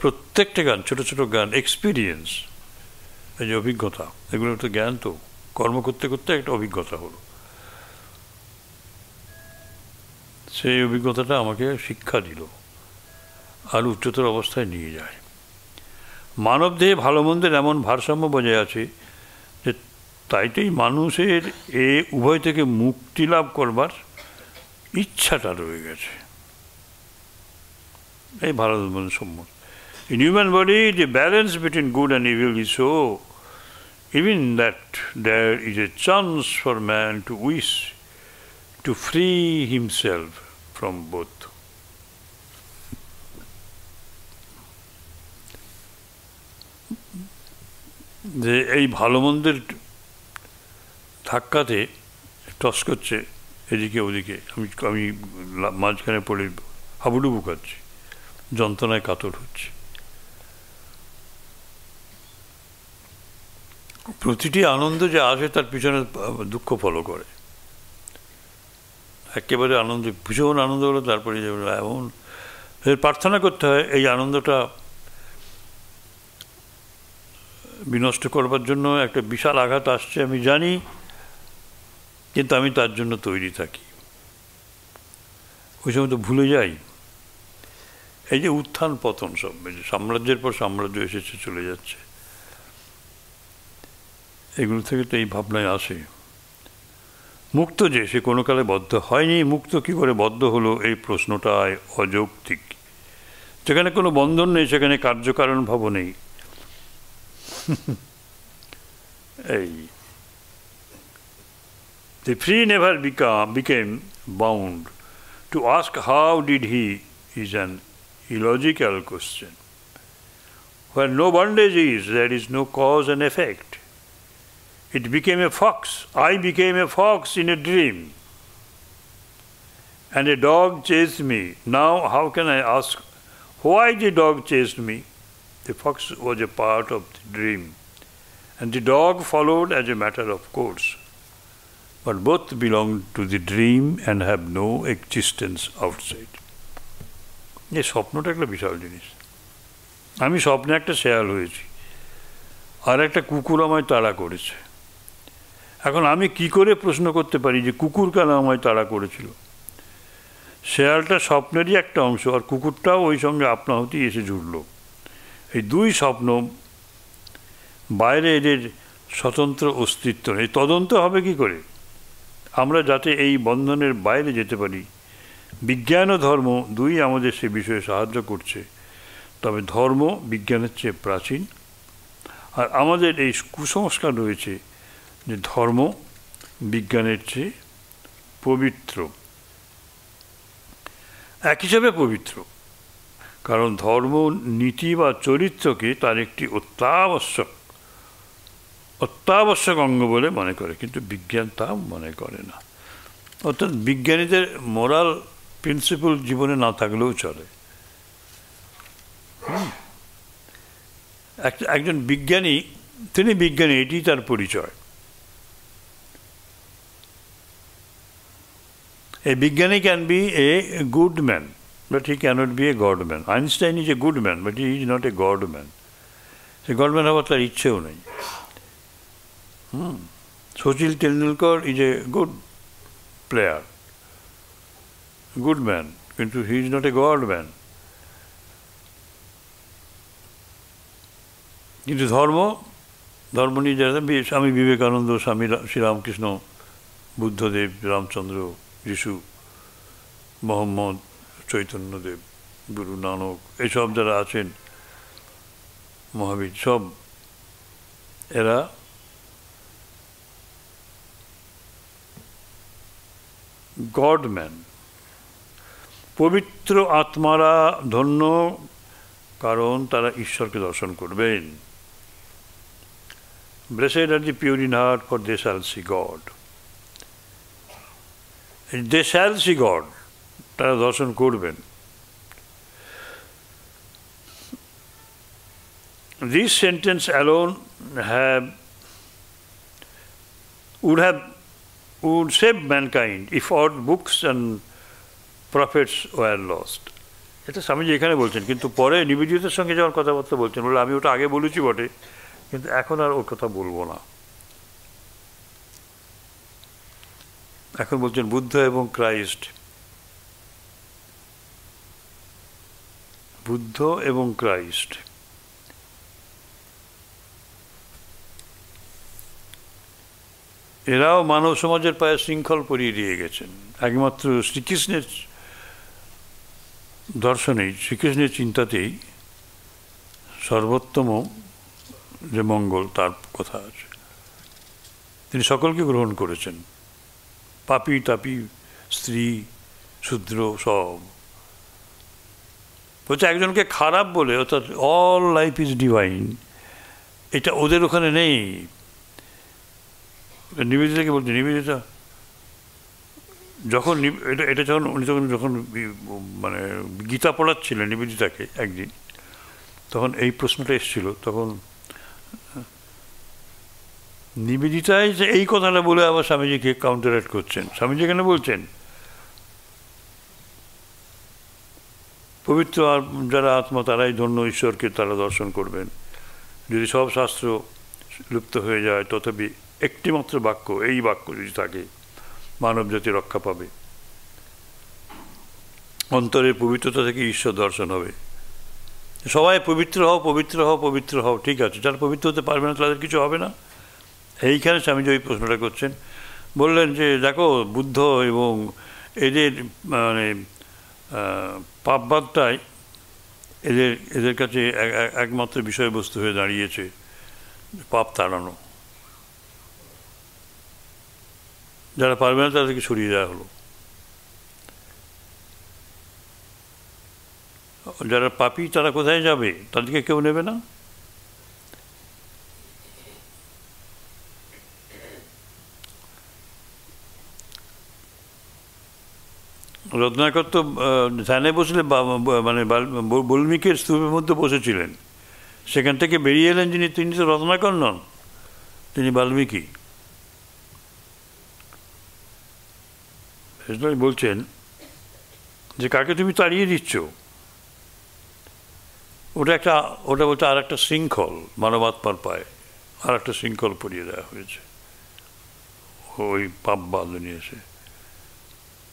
[SPEAKER 1] প্রত্যেকটা জ্ঞান, ছোট ছোট জ্ঞান, এক্সপিরিয়েন্স, এই যে অভিজ্ঞতা, এগুলো তো জ্ঞান। তো কর্ম করতে করতে একটা অভিজ্ঞতা হলো, সেই অভিজ্ঞতাটা আমাকে শিক্ষা দিল আর উচ্চতর অবস্থায় নিয়ে যায়। মানবদেহে ভালো মন্দের এমন ভারসাম্য বজায় আছে যে তাইতেই মানুষের উভয় থেকে মুক্তি লাভ করবার ইচ্ছাটা রয়ে গেছে। এই ভারত সম্মত। In human body, the balance between good and evil is so even that there is a chance for man to wish to free himself from both. যে এই ভালো মন্দের ধাক্কাতে টস করছে এদিকে ওদিকে, আমি মাঝখানে পড়ে হাবুডুবু খাচ্ছি, যন্ত্রণায় কাতর হচ্ছে। প্রতিটি আনন্দ যে আসে তার পিছনে দুঃখ ফলো করে। একেবারে আনন্দ, ভীষণ আনন্দ হলো, তারপরে এমন প্রার্থনা করতে হয় এই আনন্দটা বিনষ্ট করবার জন্য। একটা বিশাল আঘাত আসছে আমি জানি, কিন্তু আমি তার জন্য তৈরি থাকি। ওই সময় তো ভুলে যাই এই যে উত্থান পতন, সব সাম্রাজ্যের পর সাম্রাজ্য এসেছে চলে যাচ্ছে, এগুলো থেকে তো এই ভাবনায় আসে। মুক্ত যে সে কোনো কালে বদ্ধ হয়নি, মুক্ত কি করে বদ্ধ হলো এই প্রশ্নটায় অযৌক্তিক। যেখানে কোনো বন্ধন নেই সেখানে কার্যকারণ ভাব নেই। এই The free never became bound. To ask how did he is an illogical question. Where no bondage is, there is no cause and effect. It became a fox. I became a fox in a dream. And a dog chased me. Now how can I ask why the dog chased me? The fox was a part of the dream. And the dog followed as a matter of course. But both belong to the dream and have no existence outside. এই স্বপ্নটা একটা বিশাল জিনিস। আমি স্বপ্নে একটা শেয়াল হয়েছি, আর একটা কুকুর আমায় তাড়া করেছে। এখন আমি কি করে প্রশ্ন করতে পারি যে কুকুর কেন আমায় তাড়া করেছিল? শেয়ালটা স্বপ্নেরই একটা অংশ, আর কুকুরটাও ওই সঙ্গে আপনা হতেই এসে জুড়ল। এই দুই স্বপ্ন, বাইরে এদের স্বতন্ত্র অস্তিত্ব নেই। তদন্ত হবে কি করে? আমরা যাতে এই বন্ধনের বাইরে যেতে পারি, বিজ্ঞান ও ধর্ম দুই আমাদের সে বিষয়ে সাহায্য করছে। তবে ধর্ম বিজ্ঞানের চেয়ে প্রাচীন, আর আমাদের এই কুসংস্কার রয়েছে যে ধর্ম বিজ্ঞানের চেয়ে পবিত্র। এক হিসাবে পবিত্র, কারণ ধর্ম নীতি বা চরিত্রকে তার একটি অত্যাবশ্যক অঙ্গ বলে মনে করে, কিন্তু বিজ্ঞান তা মনে করে না। অর্থাৎ বিজ্ঞানীদের মোরাল প্রিন্সিপাল জীবনে না থাকলেও চলে। একজন বিজ্ঞানী, তিনি বিজ্ঞানী, এটি তার পরিচয়। A beginner can be a good man, but he cannot be a God man. Einstein is a good man, but he is not a God man. Say God man হওয়ার তার ইচ্ছেও নেই। Sachin Tendulkar is a good player, good man, কিন্তু he is not a God man. কিন্তু ধর্ম নিয়ে যারা স্বামী বিবেকানন্দ, স্বামী শ্রীরামকৃষ্ণ, বুদ্ধদেব, রামচন্দ্র, যিশু, মোহাম্মদ, চৈতন্যদেব, গুরু নানক, এইসব যারা আছেন, মহাবীর, সব এরা গডম্যান। পবিত্র আত্মারা ধন্য, কারণ তারা ঈশ্বরকে দর্শন করবেন। Blessed are the pure in heart, for they shall see God. They shall see God, তারা দর্শন করবেন। This sentence alone would save mankind if all books and prophets were lost. এটা স্বামীজি এখানে বলছেন, কিন্তু পরে নিবেদিতার সঙ্গে যখন কথাবার্তা বলছেন, বলে আমি ওটা আগে বলেছি বটে, কিন্তু এখন আর ওর কথা বলবো না। এখন বলছেন বুদ্ধ এবং ক্রাইস্ট। বুদ্ধ এবং ক্রাইস্ট এরাও মানব সমাজের পায়ে শৃঙ্খল পরিয়ে দিয়ে গেছেন। একমাত্র শ্রীকৃষ্ণের দর্শনেই, শ্রীকৃষ্ণের চিন্তাতেই সর্বোত্তম যে মঙ্গল, তার কথা আছে। তিনি সকলকে গ্রহণ করেছেন, পাপী তাপী, স্ত্রী শূদ্র, সব। বলছে একজনকে খারাপ বলে, অর্থাৎ অল লাইফ ইজ ডিভাইন, এটা ওদের ওখানে নেই। নিবেদিতাকে বলছে, নিবেদিতা যখন এটা যখন উনি যখন মানে গীতা পড়াচ্ছিলেন নিবেদিতাকে একদিন, তখন এই প্রশ্নটা এসেছিল। তখন নিবেদিতায় যে এই কথাটা বলে আবার স্বামীজিকে কাউন্টারেক্ট করছেন। স্বামীজি এখানে বলছেন পবিত্র যারা আত্মা তারাই ধন্য, ঈশ্বরকে তারা দর্শন করবেন। যদি সব শাস্ত্র লুপ্ত হয়ে যায়, তথাপি একটিমাত্র বাক্য, এই বাক্য যদি থাকে, মানব জাতি রক্ষা পাবে। অন্তরের পবিত্রতা থেকে ঈশ্বর দর্শন হবে। সবাই পবিত্র হও, পবিত্র হও, পবিত্র হও, ঠিক আছে। যারা পবিত্র হতে পারবে না তাদের কিছু হবে না। এইখানে স্বামীজি ওই প্রশ্নটা করছেন। বললেন যে দেখো, বুদ্ধ এবং এদের মানে পাপবাদটাই এদের কাছে একমাত্র বিষয়বস্তু হয়ে দাঁড়িয়েছে, পাপ তাড়ানো। যারা পারবে না তাদেরকে সরিয়ে দেওয়া হলো। যারা পাপী তারা কোথায় যাবে? তাদেরকে কেউ নেবে না। রত্নাকর তো ধ্যানে বসলে মানে বাল্মীকির স্তূপের মধ্যে বসেছিলেন, সেখান থেকে বেরিয়ে এলেন যিনি, তিনি তো রত্নাকর নন, তিনি বাল্মীকি। বলছেন যে কাকে তুমি তাড়িয়ে দিচ্ছ, ওটা বলছে আর একটা শৃঙ্খল মানবাত্মার পায়। আর একটা শৃঙ্খল পরিয়ে দেওয়া হয়েছে ওই পাপ বাঁধনে এসে,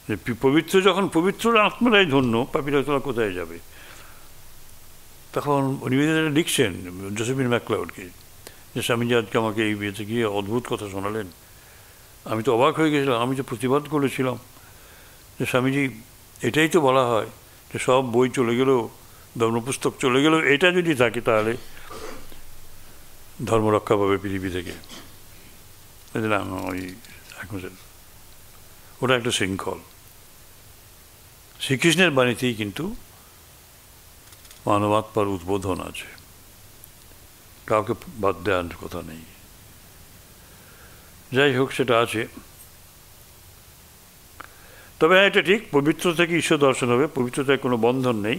[SPEAKER 1] যে পবিত্র যখন পবিত্র আত্মারাই ধন্য, পাপীরা তোরা কোথায় যাবে? তখন নিবেদিতা লিখছেন জোসেফিন ম্যাকলাউডকে যে স্বামীজি আজকে আমাকে এই বিয়েতে গিয়ে অদ্ভুত কথা শোনালেন, আমি তো অবাক হয়ে গেছিলাম, আমি তো প্রতিবাদ করেছিলাম যে স্বামীজি এটাই তো বলা হয় যে সব বই চলে গেলেও, ধর্মপুস্তক চলে গেলেও এটা যদি থাকে তাহলে ধর্ম রক্ষা পাবে পৃথিবী থেকে। না ওই ওটা একটা শৃঙ্খল। শ্রীকৃষ্ণের বাণীতেই কিন্তু মানবাত্মার উদ্বোধন আছে, কাউকে বাদ দেওয়ার কথা নেই। যাই হোক, সেটা আছে। তবে এটা ঠিক, পবিত্র থেকে ঈশ্বর দর্শন হবে, পবিত্রতায় কোনো বন্ধন নেই।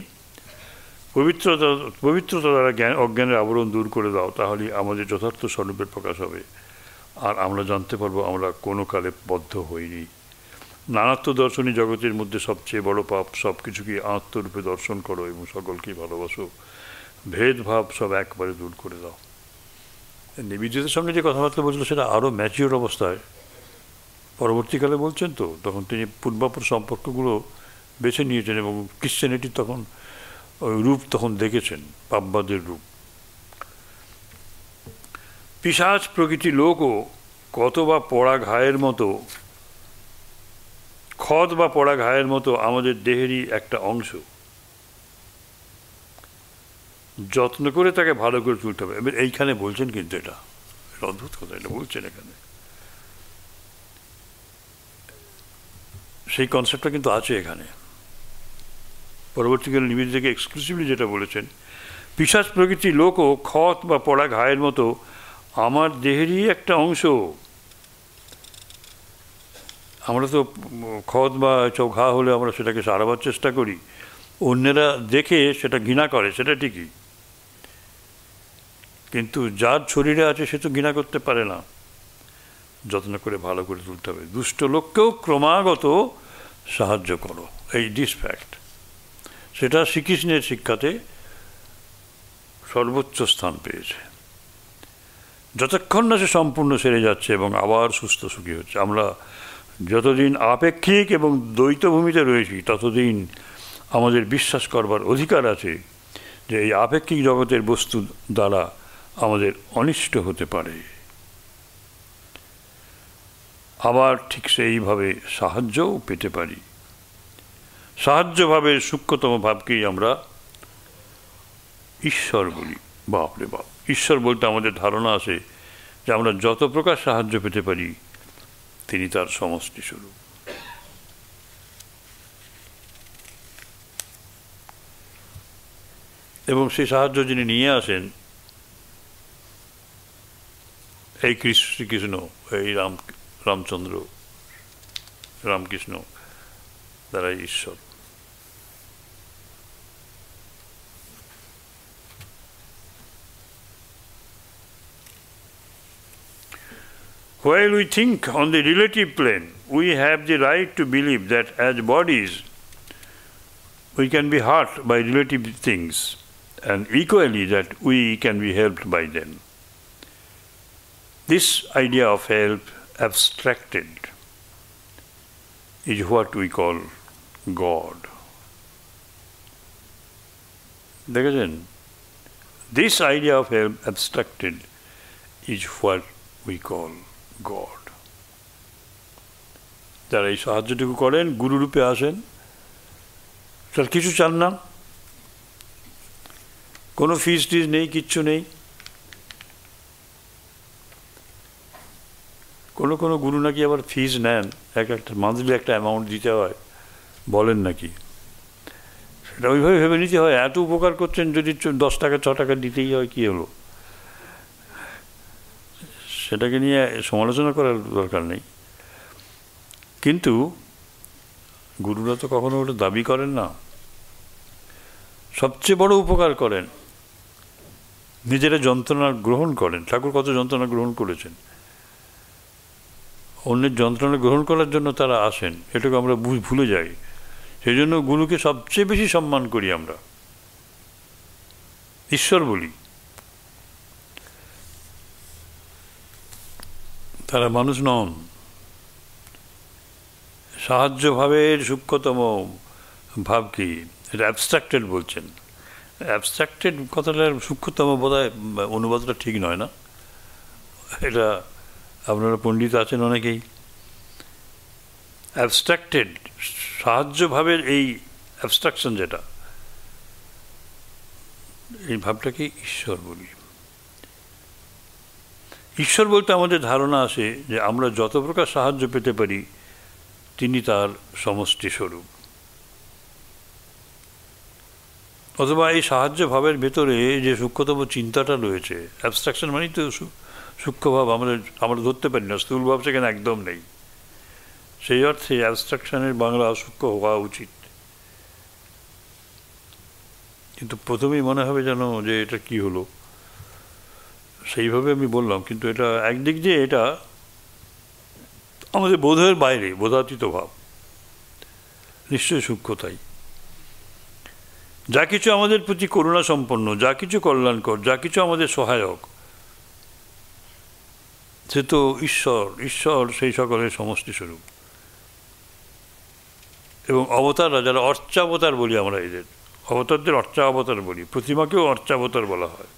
[SPEAKER 1] পবিত্রতা দ্বারা অজ্ঞানের আবরণ দূর করে দাও, তাহলেই আমাদের যথার্থ স্বরূপের প্রকাশ হবে, আর আমরা জানতে পারবো আমরা কোনো কালে বদ্ধ হইনি। নানাত্ব দর্শনী জগতের মধ্যে সবচেয়ে বড় পাপ সব কিছুকে আত্মরূপে দর্শন করো এবং সকলকেই ভালোবাসো, ভেদভাব সব একবারে দূর করে দাও। নিবেদিতার সঙ্গে যে কথাবার্তা বলছিল সেটা আরও ম্যাচিওর অবস্থায় পরবর্তীকালে বলছেন, তো তখন তিনি পূর্বাপর সম্পর্কগুলো বেছে নিয়েছেন এবং ক্রিশ্চিয়ানিটির তখন ওই রূপ তখন দেখেছেন, পাপবাদের রূপ। পিশাচ প্রকৃতি লোকও কত বা পড়া ঘায়ের মতো, খদ বা পড়া ঘায়ের মতো আমাদের দেহেরই একটা অংশ, যত্ন করে তাকে ভালো করে তুলতে হবে। এবার এইখানে বলছেন কিন্তু এটা অদ্ভুত কথা, এটা বলছেন এখানে, সেই কনসেপ্টটা কিন্তু আছে এখানে। পরবর্তীকালে নিবেদিতাকে এক্সক্লুসিভলি যেটা বলেছেন, পিশাচ প্রকৃতি লোকও খত বা পড়া ঘায়ের মতো আমার দেহেরই একটা অংশ। আমরা তো খত বা ঘা হলে আমরা সেটাকে সারাবার চেষ্টা করি, অন্যেরা দেখে সেটা ঘৃণা করে, সেটা ঠিকই, কিন্তু যার শরীরে আছে সে তো ঘৃণা করতে পারে না। যত্ন করে ভালো করে তুলতে হবে। দুষ্ট লোককেও ক্রমাগত সাহায্য করো, এই দিস ফ্যাক্ট, সেটা শ্রীকৃষ্ণের শিক্ষাতে সর্বোচ্চ স্থান পেয়েছে। যতক্ষণ না সে সম্পূর্ণ সেরে যাচ্ছে এবং আবার সুস্থ সুখী হচ্ছে। আমরা যতদিন আপেক্ষিক এবং দ্বৈত ভূমিতে রয়েছি ততদিন আমাদের বিশ্বাস করবার অধিকার আছে যে এই আপেক্ষিক জগতের বস্তু দ্বারা আমাদের অনিষ্ট হতে পারে। আবার ঠিক সেইভাবে সাহায্যও পেতে পারি। সাহায্য ভাবের সূক্ষ্মতম ভাবকেই আমরা ঈশ্বর বলি। বাপরে বাপ, ঈশ্বর বলতে আমাদের ধারণা আছে যে আমরা যত প্রকার সাহায্য পেতে পারি তিনি তার সমষ্টি স্বরূপ। এবং সেই সাহায্য যিনি নিয়ে আসেন, এই শ্রীকৃষ্ণ, এই রামচন্দ্র, রামকৃষ্ণ, তারাই ঈশ্বর। While we think on the relative plane, we have the right to believe that as bodies we can be hurt by relative things, and equally that we can be helped by them. This idea of help abstracted is what we call God. দেখেছেন, this idea of help abstracted is what we call God. যারা এই সাহায্যটুকু করেন, গুরুরূপে আসেন, তার কিছু চান না, কোনো ফিস টিস নেই, কিচ্ছু নেই। কোনো কোনো গুরু নাকি আবার ফিস নেন, একটা মান্থলি একটা অ্যামাউন্ট দিতে হয়, বলেন নাকি। সেটা ওইভাবে ভেবে নিতে হয়, এত উপকার করছেন, যদি 10 টাকা 6 টাকা দিতেই হয়, কী হলো? সেটাকে নিয়ে সমালোচনা করার দরকার নেই। কিন্তু গুরুরা তো কখনো ওটা দাবি করেন না। সবচেয়ে বড় উপকার করেন, নিজেরা যন্ত্রণা গ্রহণ করেন। ঠাকুর কত যন্ত্রণা গ্রহণ করেছেন, অন্যের যন্ত্রণা গ্রহণ করার জন্য তারা আসেন, এটাকে আমরা ভুলে যাই। সেই জন্য গুরুকে সবচেয়ে বেশি সম্মান করি, আমরা ঈশ্বর বলি। তারা মানুষ নন। সাহায্য ভাবের সূক্ষ্মতম ভাব কি? এটা অ্যাবস্ট্রাক্টেড বলছেন। অ্যাবস্ট্রাক্টেড কথাটার সূক্ষ্মতম বোধহয় অনুবাদটা ঠিক নয় না? এটা আপনারা পণ্ডিত আছেন অনেকেই। অ্যাবস্ট্রাক্টেড সাহায্য ভাবের এই অ্যাবস্ট্রাকশন যেটা, এই ভাবটাকে ঈশ্বর বলি। ঈশ্বর বলতে আমাদের ধারণা আসে যে আমরা যত প্রকার সাহায্য পেতে পারি তিনি তার সমষ্টি স্বরূপ। অথবা এই সাহায্য ভাবের ভেতরে যে সূক্ষ্মতম চিন্তাটা রয়েছে, অ্যাবস্ট্রাকশন মানেই তো সূক্ষ্মভাব আমরা ধরতে পারি না, স্থূল ভাব সেখানে একদম নেই। সেই অর্থে অ্যাবস্ট্রাকশনের বাংলা সূক্ষ্ম হওয়া উচিত। কিন্তু প্রথমেই মনে হবে যেন যে এটা কি হলো, সেইভাবে আমি বললাম। কিন্তু এটা একদিক দিয়ে এটা আমাদের বোধের বাইরে, বোধাতীত ভাব, নিশ্চয়ই সূক্ষ্ম। তাই যা কিছু আমাদের প্রতি করুণা সম্পন্ন, যা কিছু কল্যাণকর, যা কিছু আমাদের সহায়ক, সে তো ঈশ্বর। ঈশ্বর সেই সকলের সমষ্টি স্বরূপ। এবং অবতাররা, যারা অর্চাবতার বলি আমরা, এদের অবতারদের অর্চাবতার বলি, প্রতিমাকেও অর্চাবতার বলা হয়।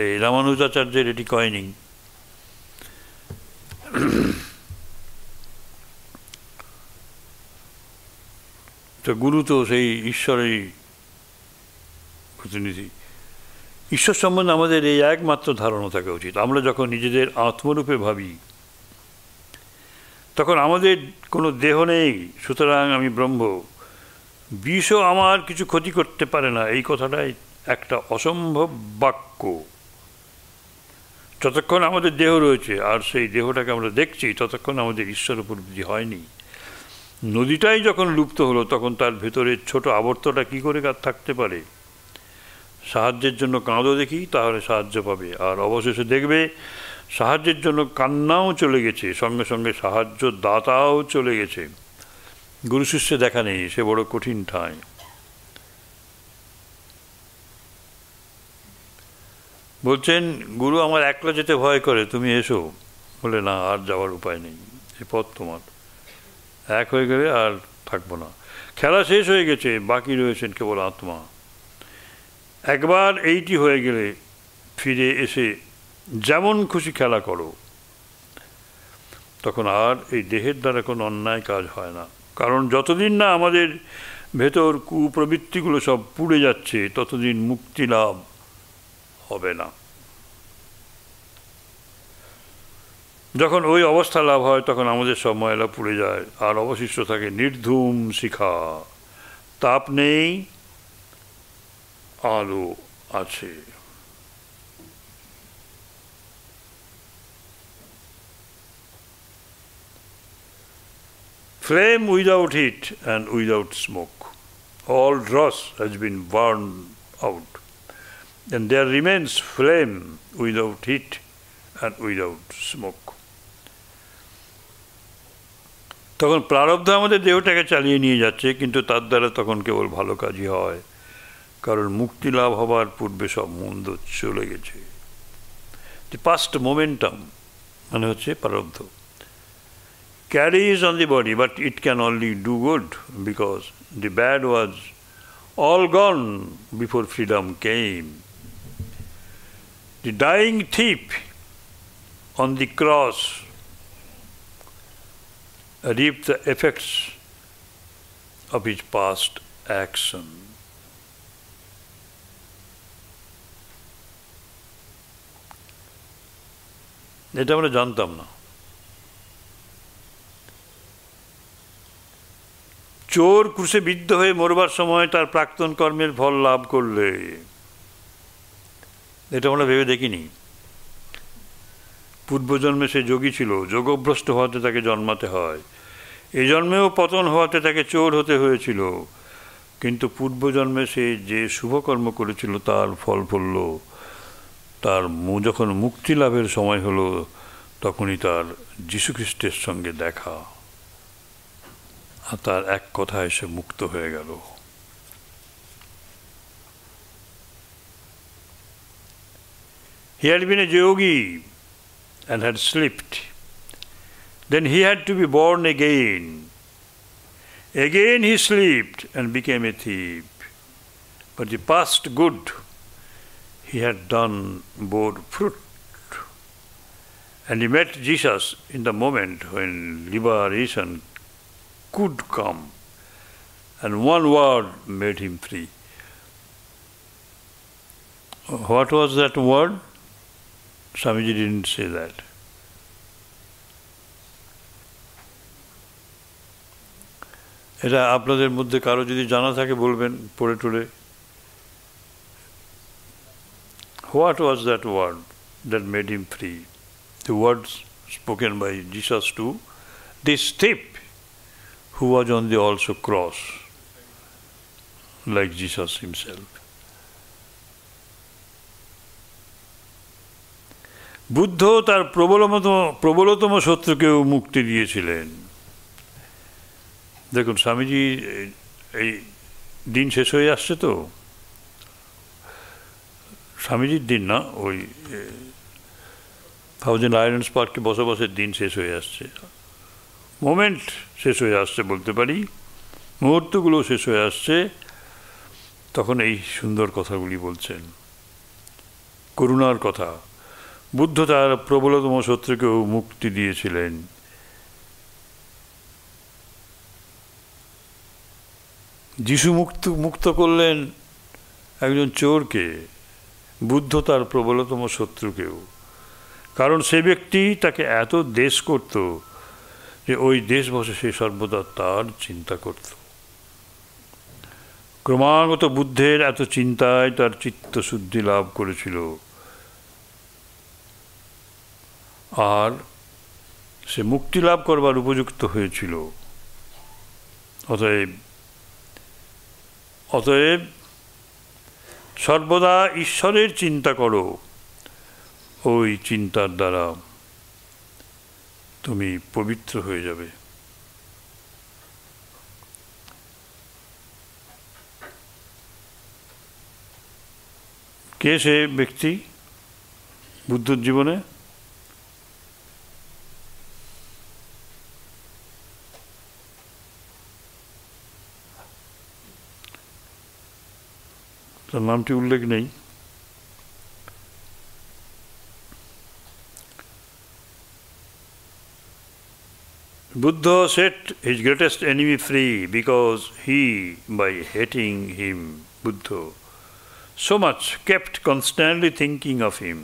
[SPEAKER 1] এই রামানুজাচার্যের এটি কয়নিং। তো গুরু তো সেই ঈশ্বরেরই প্রতিনিধি। ঈশ্বর সম্বন্ধে আমাদের এই একমাত্র ধারণা থাকা উচিত। আমরা যখন নিজেদের আত্মরূপে ভাবি তখন আমাদের কোনো দেহ নেই, সুতরাং আমি ব্রহ্ম, বিষও আমার কিছু ক্ষতি করতে পারে না, এই কথাটাই একটা অসম্ভব বাক্য। যতক্ষণ আমাদের দেহ রয়েছে আর সেই দেহটাকে আমরা দেখছি, ততক্ষণ আমাদের ঈশ্বর উপলব্ধি হয়নি। নদীটাই যখন লুপ্ত হলো তখন তার ভেতরে ছোট আবর্তটা কি করে থাকতে পারে? সাহায্যের জন্য কাঁদো দেখি, তাহলে সাহায্য পাবে। আর অবশেষে দেখবে সাহায্যের জন্য কান্নাও চলে গেছে, সঙ্গে সঙ্গে সাহায্য দাতাও চলে গেছে। গুরু শিষ্যে দেখা নেই, সে বড় কঠিন ঠাঁই। বলছেন গুরু আমার একলা যেতে ভয় করে, তুমি এসো। বলে না, আর যাওয়ার উপায় নেই, এ পথ তোমার। এক হয়ে গেলে আর থাকবো না, খেলা শেষ হয়ে গেছে, বাকি রয়েছেন কেবল আত্মা। একবার এইটি হয়ে গেলে ফিরে এসে যেমন খুশি খেলা করো, তখন আর এই দেহের দ্বারা কোনো অন্যায় কাজ হয় না। কারণ যতদিন না আমাদের ভেতর কুপ্রবৃত্তিগুলো সব পুড়ে যাচ্ছে, ততদিন মুক্তি লাভ হবে না। যখন ওই অবস্থা লাভ হয় তখন আমাদের সব ময়লা পুড়ে যায়, আর অবশিষ্ট থাকে নির্ধূম শিখা। তাপ নেই, আলো আছে। Flame without heat and without smoke. All dross has been burned out, and there remains flame without heat and without smoke. তখন প্রারব্ধ আমাদের দেহটাকে চালিয়ে নিয়ে যাচ্ছে, কিন্তু তার দ্বারা তখন কেবল ভালো কাজই হয়, কারণ মুক্তি লাভ হবার পূর্বে সব মন্দ চলে গেছে। দি পাস্ট মোমেন্টাম মানে হচ্ছে প্রারব্ধ, carries on the body, but it can only do good because the bad was all gone before freedom came. The dying thief on the cross reaped the effects of his past action. এটা আমরা জানতাম না। চোর ক্রুশে বিদ্ধ হয়ে মরবার সময় তার প্রাক্তন কর্মের ফল লাভ করলে, এটা আমরা ভেবে দেখিনি। পূর্বজন্মে সে যোগী ছিল, যোগভ্রষ্ট হওয়াতে তাকে জন্মাতে হয়। এই জন্মেও পতন হওয়াতে তাকে চোর হতে হয়েছিল, কিন্তু পূর্বজন্মে সে যে শুভকর্ম করেছিল তার ফল ফলল। তার যখন মুক্তি লাভের সময় হলো, তখনই তার যীশুখ্রিস্টের সঙ্গে দেখা, আর তার এক কথায় সে মুক্ত হয়ে গেল। He had been a yogi and had slipped then he had to be born again. Again he slept and became a thief. But the past good he had done bore fruit. And he met Jesus in the moment when liberation could come. And one word made him free. What was that word? Swamiji didn't say that. এটা আপনাদের মধ্যে কারো যদি জানা থাকে বলবেন পড়ে টড়ে। What was that word that made him free? The words spoken by Jesus to this thief who was on the also cross, like Jesus himself. Buddha তার প্রবলতম শত্রুকেও মুক্তি দিয়েছিলেন। দেখুন স্বামীজি এই দিন শেষ হয়ে আসছে তো, স্বামীজির দিন না, ওই থাউজেন্ড আইল্যান্ডস পার্কে বসবাসের দিন শেষ হয়ে আসছে, মোমেন্ট শেষ হয়ে আসছে বলতে পারি, মুহূর্তগুলো শেষ হয়ে আসছে, তখন এই সুন্দর কথাগুলি বলছেন, করুণার কথা। বুদ্ধ তার প্রবলতম শত্রুকেও মুক্তি দিয়েছিলেন। যিশু মুক্ত করলেন একজন চোরকে, বুদ্ধ তার প্রবলতম শত্রুকেও, কারণ সে ব্যক্তি তাকে এত দেশ করত যে ওই দেশ বসে সে সর্বদা তার চিন্তা করত। ক্রমাগত বুদ্ধের এত চিন্তায় তার চিত্তশুদ্ধি লাভ করেছিল, আর সে মুক্তি লাভ করবার উপযুক্ত হয়েছিল। অতএব সর্বদা ঈশ্বরের চিন্তা করো, ওই চিন্তার দ্বারা তুমি পবিত্র হয়ে যাবে। কে সে ব্যক্তি বুদ্ধর জীবনে? তার নামটি উল্লেখ নেই। Buddha set his greatest enemy free because he, by hating him, Buddha, so much kept constantly thinking of him.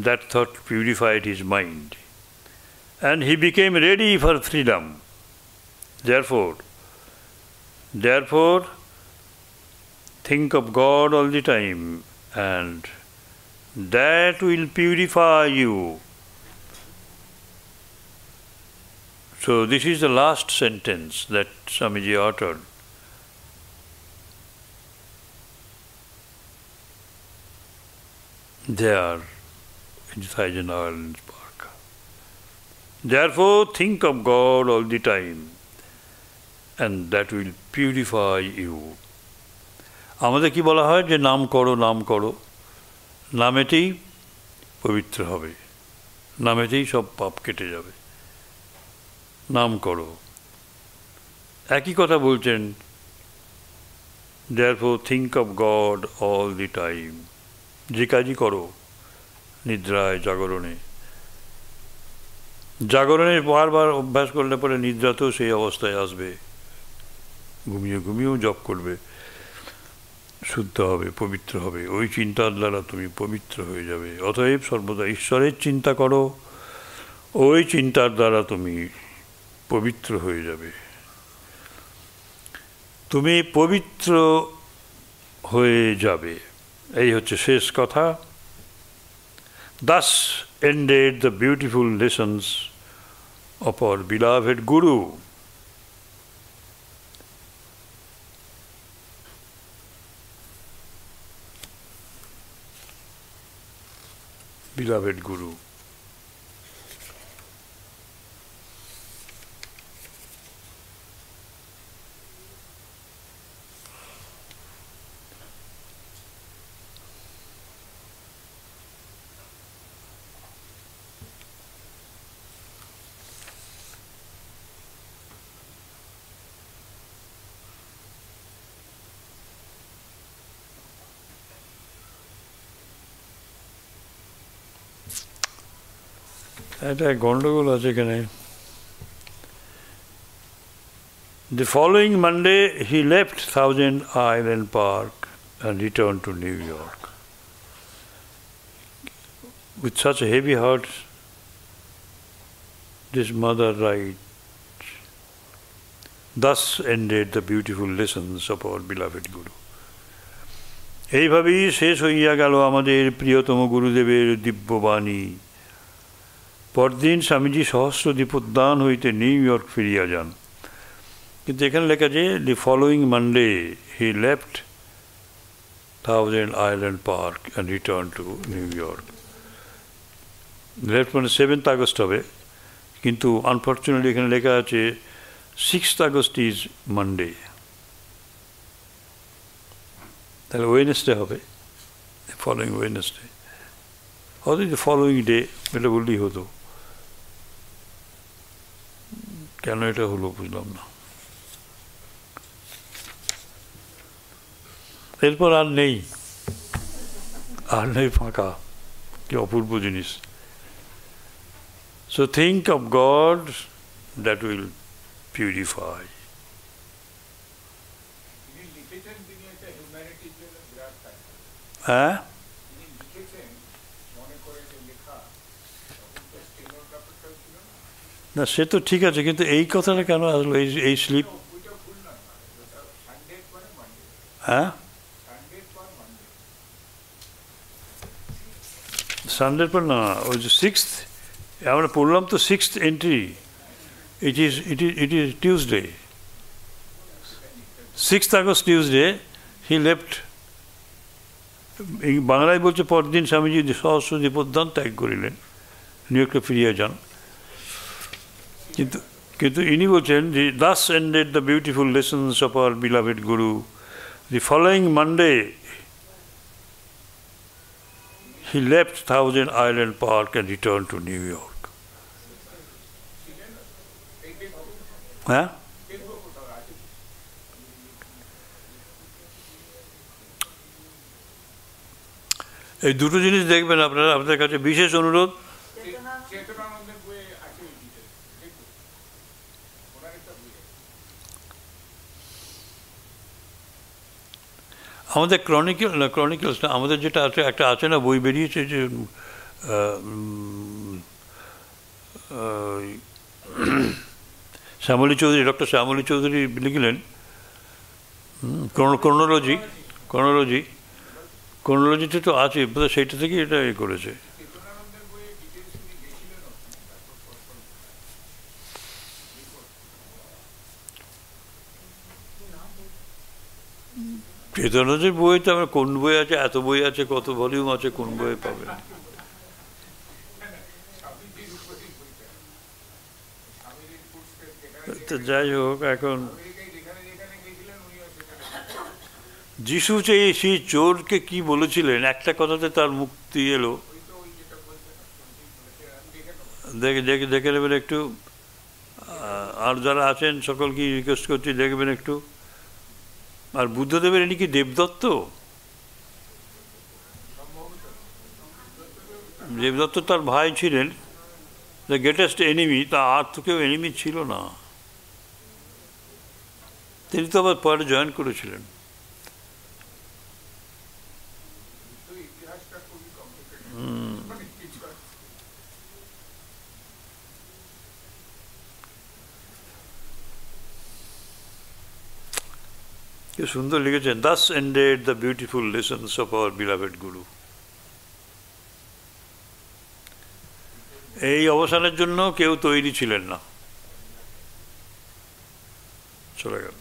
[SPEAKER 1] That thought purified his mind, and he became ready for freedom. Therefore, think of God all the time, and that will purify you. So this is the last sentence that Swamiji uttered. There in Thousand Islands Park. Therefore think of God all the time, and that will purify you. আমাদের কি বলা হয় যে নাম করো, নাম করো, নামেতেই পবিত্র হবে, নামেতেই সব পাপ কেটে যাবে, নাম করো। একই কথা বলছেন, therefore think of God all the time. যে কাজই করো, নিদ্রায়, জাগরণে, জাগরণে বারবার অভ্যাস করলে পরে নিদ্রাতেও সেই অবস্থায় আসবে, ঘুমিয়েও জপ করবে, শুদ্ধ হবে, পবিত্র হবে, ওই চিন্তার দ্বারা তুমি পবিত্র হয়ে যাবে। অতএব সর্বদা ঈশ্বরের চিন্তা করো, ওই চিন্তার দ্বারা তুমি পবিত্র হয়ে যাবে, তুমি পবিত্র হয়ে যাবে। এই হচ্ছে শেষ কথা। Thus ended the beautiful lessons of our beloved Guru. Beloved Guru. একটা গন্ডগোল আছে এখানে। The following Monday, he left Thousand Island Park and returned to New York. With such a heavy heart, this mother writes, thus ended the beautiful lessons of our beloved Guru. এইভাবেই শেষ হইয়া গেল আমাদের প্রিয়তম গুরুদেবের দিব্যবাণী। পরদিন স্বামীজি সহস্র দীপোদ্যান হইতে নিউ ইয়র্ক ফিরিয়া যান। কিন্তু এখানে লেখা যে দি following Monday he left thousand island park and return to new York. Left মানে 7th আগস্ট হবে, কিন্তু আনফর্চুনেটলি এখানে লেখা আছে 6th আগস্ট ইজ মানডে, তাহলে ওয়েডনেসডে হবে, ফলোয়িং ওয়েডনেসডে। হয়তো যে ফলোয়িং ডে এটা বললেই হতো, কেন এটা হলো বুঝলাম না। এরপর আর নেই, ফাঁকা, কি অপূর্ব জিনিস। So think of God that will purify. হ্যাঁ, না সে তো ঠিক আছে, কিন্তু এই কথাটা কেন আসলো, এই স্লিপ? হ্যাঁ, সানডের পর না, ওই যে 6th আমরা পড়লাম তো, 6th entry, it is Tuesday, 6th August Tuesday he left. এই বাংলায় বলছে পরদিন স্বামীজি সহস্র দীপোদ্যান ত্যাগ করিলেন, নিউ ইয়র্কে ফিরিয়ে যান। কিন্তু ইনি বলছেন যে thus ended the beautiful lessons of our beloved guru. The following Monday he left Thousand Island Park and returned to New York. হ্যাঁ, এই দুটো জিনিস দেখবেন আপনারা, আপনাদের কাছে বিশেষ অনুরোধ। আমাদের ক্রনিকলস না, আমাদের যেটা আছে একটা আছে না, বই বেরিয়েছে যে শ্যামলী চৌধুরী, ডক্টর শ্যামলী চৌধুরী লিখলেন ক্রোনোলজিতে তো আছে, সেইটা থেকে এটা করেছে। চেতনাদের বইতে আমরা কোন বই আছে, এত বই আছে, কত ভলিউম আছে, কোন বইয়ে পাবেন? তো যাই হোক, এখন যিশু সেই চোরকে কি বলেছিলেন, একটা কথাতে তার মুক্তি এলো, দেখে নেবেন একটু। আর যারা আছেন সকলকে রিকোয়েস্ট করছি দেখবেন একটু। আর বুদ্ধদেবের ইনি কি দেবদত্ত? দেবদত্ত তার ভাই ছিলেন, দ্য গ্রেটেস্ট এনিমি, তা আর তো কেউ এনিমি ছিল না। তিনি তো আবার পরে জয়েন করেছিলেন। কি সুন্দর লিখেছেন, thus ended the beautiful lessons of our beloved Guru. এই অবসানের জন্য কেউ তৈরি ছিলেন না, চলে গেল,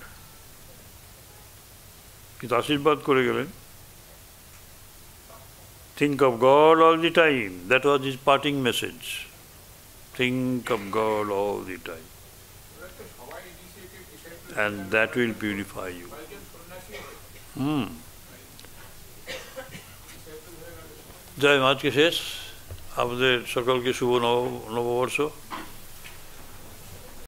[SPEAKER 1] কিন্তু আশীর্বাদ করে গেলেন। Think of God all the time. That was his parting message. Think of God all the time. And that will purify you. জয়, আজকে শেষ। আমাদের সকলকে শুভ নববর্ষ।